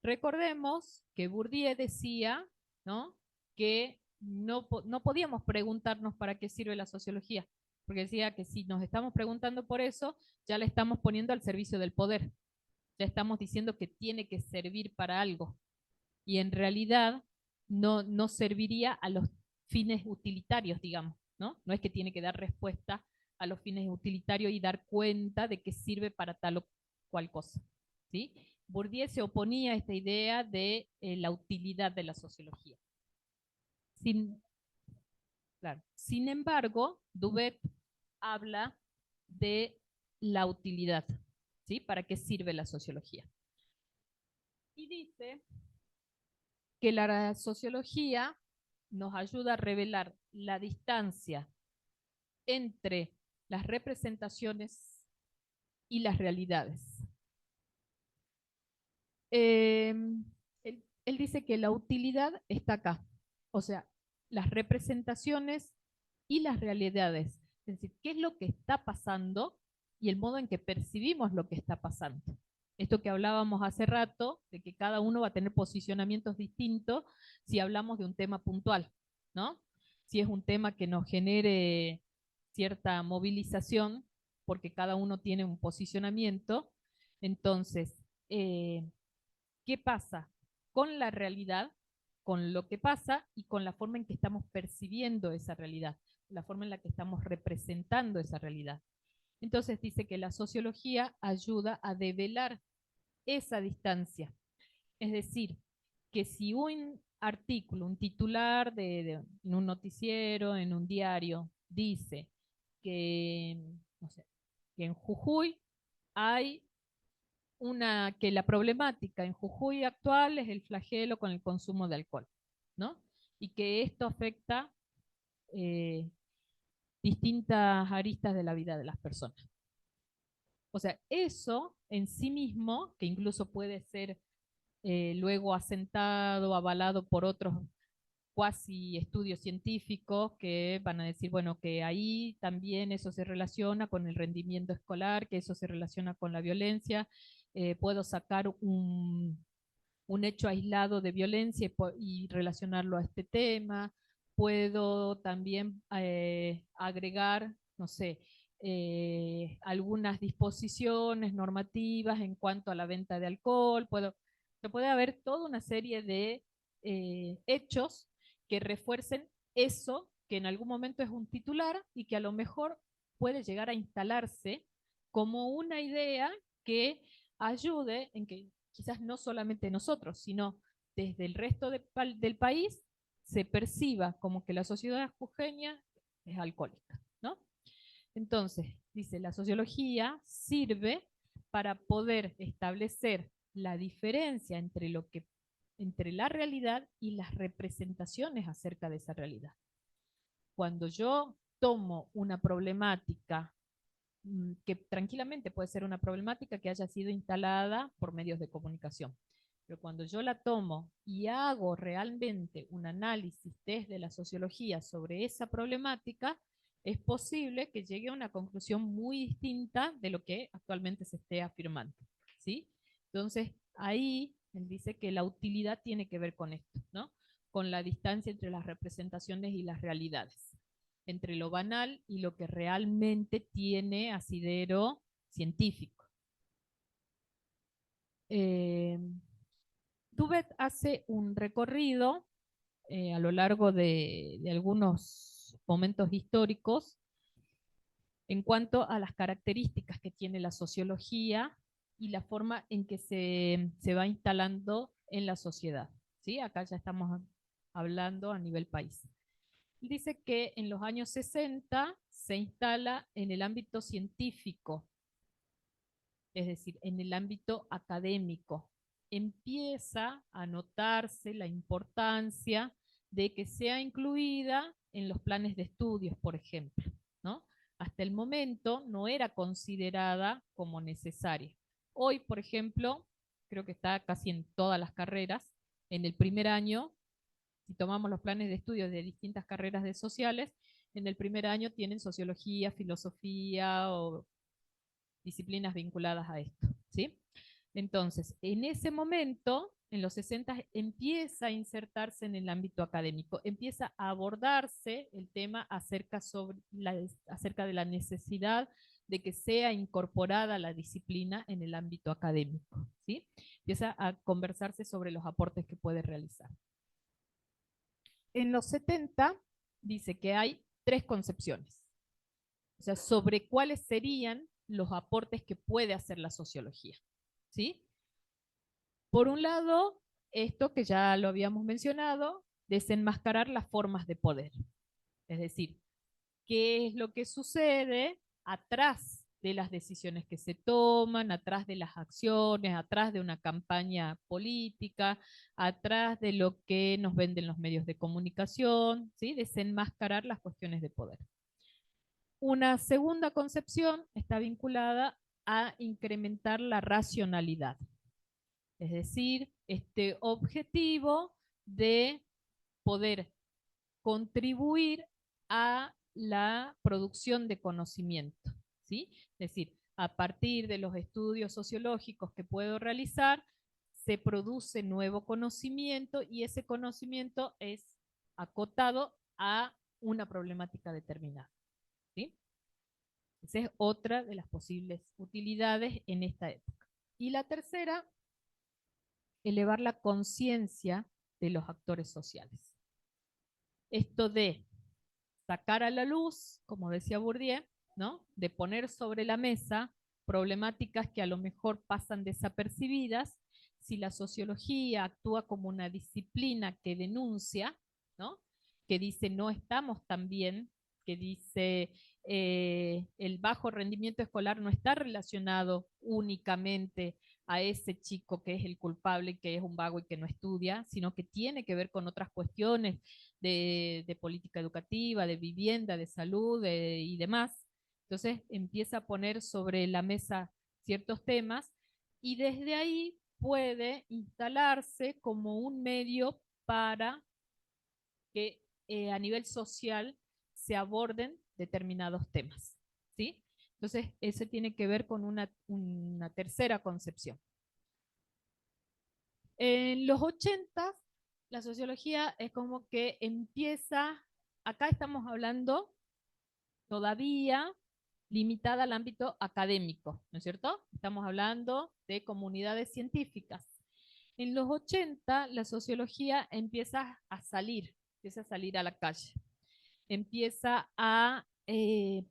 Recordemos que Bourdieu decía, ¿no?, que no podíamos preguntarnos para qué sirve la sociología, porque decía que si nos estamos preguntando por eso, ya la estamos poniendo al servicio del poder, ya estamos diciendo que tiene que servir para algo, y en realidad no serviría a los fines utilitarios, digamos, ¿no? No es que tiene que dar respuesta a los fines utilitarios y dar cuenta de que sirve para tal o cual cosa, ¿sí? Bourdieu se oponía a esta idea de la utilidad de la sociología. Claro. Sin embargo, Dubet habla de la utilidad, ¿sí? ¿Para qué sirve la sociología? Y dice que la sociología nos ayuda a revelar la distancia entre las representaciones y las realidades. Él dice que la utilidad está acá, o sea, las representaciones y las realidades, es decir, qué es lo que está pasando y el modo en que percibimos lo que está pasando. Esto que hablábamos hace rato, de que cada uno va a tener posicionamientos distintos si hablamos de un tema puntual, ¿no? Si es un tema que nos genere cierta movilización, porque cada uno tiene un posicionamiento, entonces, ¿qué pasa con la realidad, con lo que pasa y con la forma en que estamos percibiendo esa realidad, la forma en la que estamos representando esa realidad? Entonces dice que la sociología ayuda a develar esa distancia. Es decir, que si un artículo, un titular en un noticiero, en un diario, dice que, no sé, que en Jujuy hay que la problemática en Jujuy actual es el flagelo con el consumo de alcohol, ¿no? Y que esto afecta distintas aristas de la vida de las personas. O sea, eso en sí mismo, que incluso puede ser luego asentado, avalado por otros cuasi estudios científicos que van a decir, bueno, que ahí también eso se relaciona con el rendimiento escolar, que eso se relaciona con la violencia. Puedo sacar un hecho aislado de violencia y relacionarlo a este tema. Puedo también agregar, no sé, algunas disposiciones normativas en cuanto a la venta de alcohol. Puede haber toda una serie de hechos que refuercen eso que en algún momento es un titular y que a lo mejor puede llegar a instalarse como una idea que ayude en que quizás no solamente nosotros, sino desde el resto del país se perciba como que la sociedad jujeña es alcohólica, ¿no? Entonces, dice, la sociología sirve para poder establecer la diferencia entre la realidad y las representaciones acerca de esa realidad. Cuando yo tomo una problemática que tranquilamente puede ser una problemática que haya sido instalada por medios de comunicación, pero cuando yo la tomo y hago realmente un análisis desde la sociología sobre esa problemática, es posible que llegue a una conclusión muy distinta de lo que actualmente se esté afirmando, ¿sí? Entonces, ahí él dice que la utilidad tiene que ver con esto, ¿no? Con la distancia entre las representaciones y las realidades, entre lo banal y lo que realmente tiene asidero científico. Dubet hace un recorrido a lo largo de algunos momentos históricos en cuanto a las características que tiene la sociología y la forma en que se va instalando en la sociedad, ¿sí? Acá ya estamos hablando a nivel país. Dice que en los años 60 se instala en el ámbito científico, es decir, en el ámbito académico. Empieza a notarse la importancia de que sea incluida en los planes de estudios, por ejemplo, ¿no? Hasta el momento no era considerada como necesaria. Hoy, por ejemplo, creo que está casi en todas las carreras, en el primer año, si tomamos los planes de estudios de distintas carreras de sociales, en el primer año tienen sociología, filosofía o disciplinas vinculadas a esto, ¿sí? Entonces, en ese momento, en los 60, empieza a insertarse en el ámbito académico, empieza a abordarse el tema acerca de la necesidad de que sea incorporada la disciplina en el ámbito académico, ¿sí? Empieza a conversarse sobre los aportes que puede realizar. En los 70 dice que hay 3 concepciones, o sea, sobre cuáles serían los aportes que puede hacer la sociología, ¿sí? Por un lado, esto que ya lo habíamos mencionado, desenmascarar las formas de poder. Es decir, qué es lo que sucede atrás de las decisiones que se toman, atrás de las acciones, atrás de una campaña política, atrás de lo que nos venden los medios de comunicación, ¿sí? Desenmascarar las cuestiones de poder. Una segunda concepción está vinculada a incrementar la racionalidad, es decir, este objetivo de poder contribuir a la producción de conocimiento, ¿sí? Es decir, a partir de los estudios sociológicos que puedo realizar, se produce nuevo conocimiento y ese conocimiento es acotado a una problemática determinada, ¿sí? Esa es otra de las posibles utilidades en esta época. Y la tercera, elevar la conciencia de los actores sociales. Esto de sacar a la luz, como decía Bourdieu, ¿no? De poner sobre la mesa problemáticas que a lo mejor pasan desapercibidas. Si la sociología actúa como una disciplina que denuncia, ¿no? Que dice no estamos tan bien, que dice el bajo rendimiento escolar no está relacionado únicamente a ese chico que es el culpable, que es un vago y que no estudia, sino que tiene que ver con otras cuestiones de política educativa, de vivienda, de salud y demás. Entonces empieza a poner sobre la mesa ciertos temas y desde ahí puede instalarse como un medio para que a nivel social se aborden determinados temas, ¿sí? Entonces, eso tiene que ver con una tercera concepción. En los 80, la sociología es como que empieza, acá estamos hablando todavía limitada al ámbito académico, ¿no es cierto? Estamos hablando de comunidades científicas. En los 80, la sociología empieza a salir a la calle, empieza a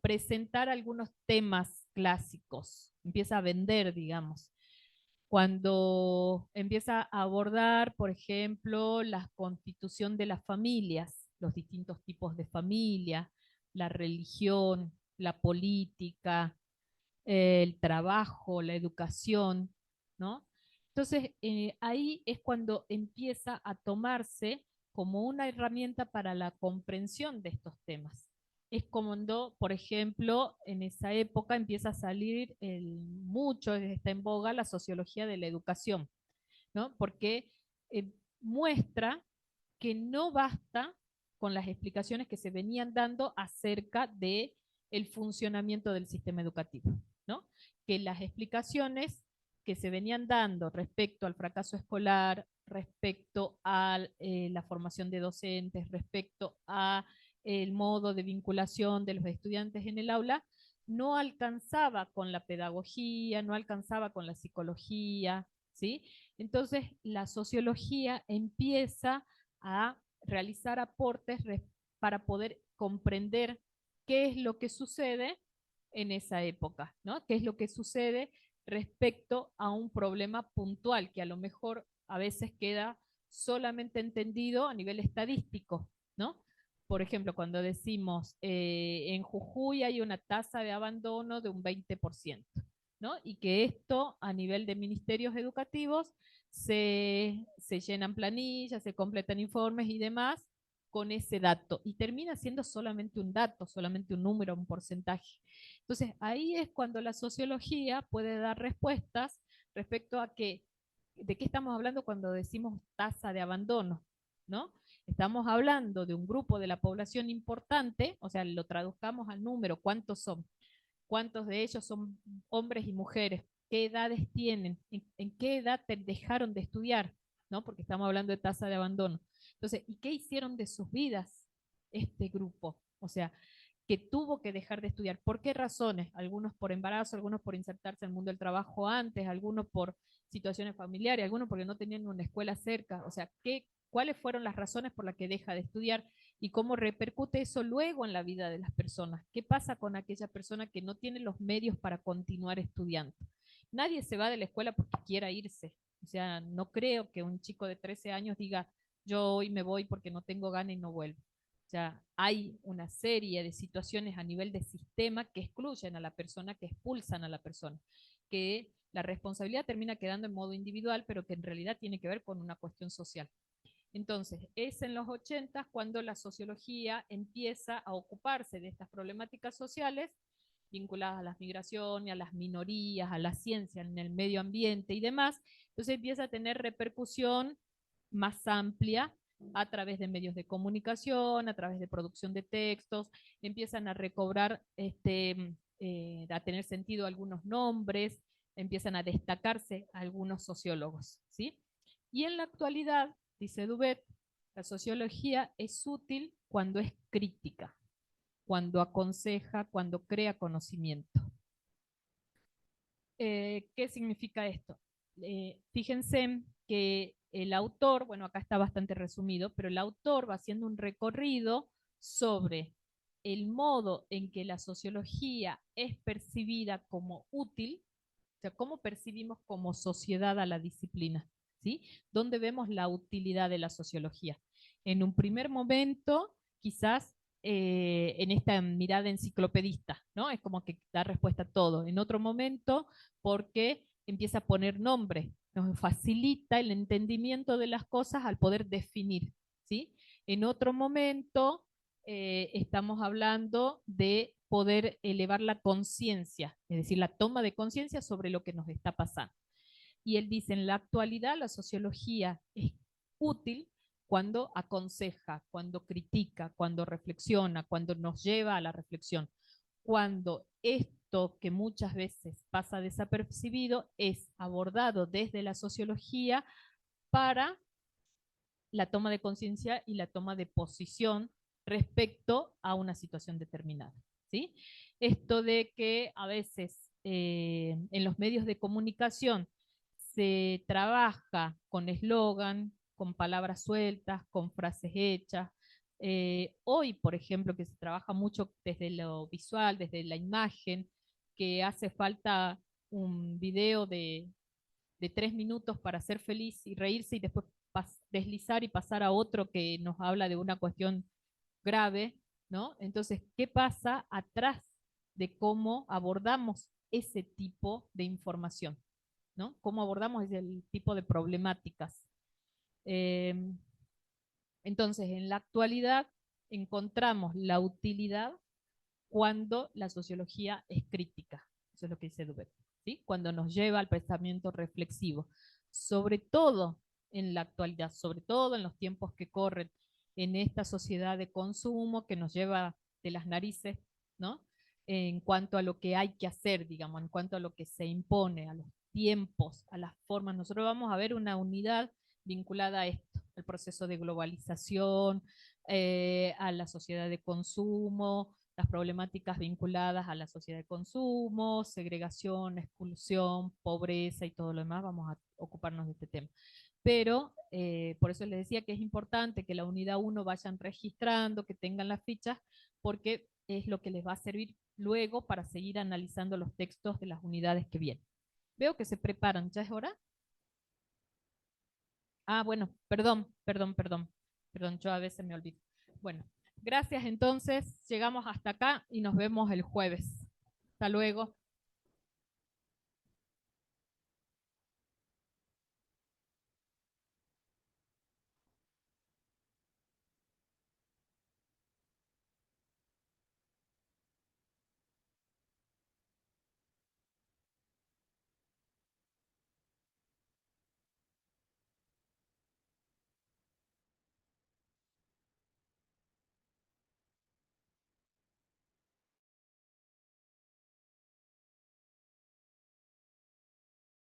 presentar algunos temas clásicos, empieza a vender, digamos. Cuando empieza a abordar, por ejemplo, la constitución de las familias, los distintos tipos de familia, la religión, la política, el trabajo, la educación, ¿no? Entonces, ahí es cuando empieza a tomarse como una herramienta para la comprensión de estos temas. Es cuando, por ejemplo, en esa época empieza a salir mucho, está en boga la sociología de la educación, ¿no? Porque muestra que no basta con las explicaciones que se venían dando acerca de el funcionamiento del sistema educativo, ¿no? Que las explicaciones que se venían dando respecto al fracaso escolar, respecto a la formación de docentes, respecto a el modo de vinculación de los estudiantes en el aula, no alcanzaba con la pedagogía, no alcanzaba con la psicología, ¿sí? Entonces, la sociología empieza a realizar aportes para poder comprender qué es lo que sucede en esa época, ¿no? ¿Qué es lo que sucede respecto a un problema puntual que a lo mejor a veces queda solamente entendido a nivel estadístico, ¿no? Por ejemplo, cuando decimos en Jujuy hay una tasa de abandono de un 20%, ¿no? Y que esto a nivel de ministerios educativos se llenan planillas, se completan informes y demás con ese dato. Y termina siendo solamente un dato, solamente un número, un porcentaje. Entonces, ahí es cuando la sociología puede dar respuestas respecto a que, de qué estamos hablando cuando decimos tasa de abandono, ¿no? Estamos hablando de un grupo de la población importante, o sea, lo traduzcamos al número, ¿cuántos son? ¿Cuántos de ellos son hombres y mujeres? ¿Qué edades tienen? ¿En qué edad dejaron de estudiar? ¿No? Porque estamos hablando de tasa de abandono. Entonces, ¿y qué hicieron de sus vidas este grupo? O sea, que tuvo que dejar de estudiar. ¿Por qué razones? Algunos por embarazo, algunos por insertarse en el mundo del trabajo antes, algunos por situaciones familiares, algunos porque no tenían una escuela cerca. O sea, ¿cuáles fueron las razones por las que deja de estudiar y cómo repercute eso luego en la vida de las personas? ¿Qué pasa con aquella persona que no tiene los medios para continuar estudiando? Nadie se va de la escuela porque quiera irse. O sea, no creo que un chico de 13 años diga, yo hoy me voy porque no tengo ganas y no vuelvo. O sea, hay una serie de situaciones a nivel de sistema que excluyen a la persona, que expulsan a la persona, que la responsabilidad termina quedando en modo individual, pero que en realidad tiene que ver con una cuestión social. Entonces, es en los 80 cuando la sociología empieza a ocuparse de estas problemáticas sociales vinculadas a las migraciones, a las minorías, a la ciencia, en el medio ambiente y demás. Entonces empieza a tener repercusión más amplia a través de medios de comunicación, a través de producción de textos, empiezan a recobrar, a tener sentido algunos nombres, empiezan a destacarse algunos sociólogos, ¿sí? Y en la actualidad, dice Dubet, la sociología es útil cuando es crítica, cuando aconseja, cuando crea conocimiento. ¿Qué significa esto? Fíjense que el autor, bueno, acá está bastante resumido, pero el autor va haciendo un recorrido sobre el modo en que la sociología es percibida como útil, o sea, cómo percibimos como sociedad a la disciplina, ¿sí? ¿Dónde vemos la utilidad de la sociología? En un primer momento, quizás en esta mirada enciclopedista, ¿no? Es como que da respuesta a todo. En otro momento, porque empieza a poner nombre, nos facilita el entendimiento de las cosas al poder definir, ¿sí? En otro momento, estamos hablando de poder elevar la conciencia, es decir, la toma de conciencia sobre lo que nos está pasando. Y él dice, en la actualidad la sociología es útil cuando aconseja, cuando critica, cuando reflexiona, cuando nos lleva a la reflexión, cuando esto que muchas veces pasa desapercibido es abordado desde la sociología para la toma de conciencia y la toma de posición respecto a una situación determinada, ¿sí? Esto de que a veces en los medios de comunicación se trabaja con eslogan, con palabras sueltas, con frases hechas. Hoy, por ejemplo, que se trabaja mucho desde lo visual, desde la imagen, que hace falta un video de 3 minutos para ser feliz y reírse y después deslizar y pasar a otro que nos habla de una cuestión grave, ¿no? Entonces, ¿qué pasa atrás de cómo abordamos ese tipo de información? ¿No? ¿Cómo abordamos ese tipo de problemáticas? Entonces, en la actualidad encontramos la utilidad cuando la sociología es crítica. Eso es lo que dice Dubet, ¿sí? Cuando nos lleva al pensamiento reflexivo. Sobre todo en la actualidad, sobre todo en los tiempos que corren, en esta sociedad de consumo que nos lleva de las narices, ¿no? En cuanto a lo que hay que hacer, digamos, en cuanto a lo que se impone, tiempos, a las formas. Nosotros vamos a ver una unidad vinculada a esto, al proceso de globalización, a la sociedad de consumo, las problemáticas vinculadas a la sociedad de consumo, segregación, exclusión, pobreza y todo lo demás. Vamos a ocuparnos de este tema. Pero por eso les decía que es importante que la unidad 1 vayan registrando, que tengan las fichas, porque es lo que les va a servir luego para seguir analizando los textos de las unidades que vienen. Veo que se preparan, ¿ya es hora? Ah, bueno, perdón, yo a veces me olvido. Bueno, gracias entonces, llegamos hasta acá y nos vemos el jueves. Hasta luego.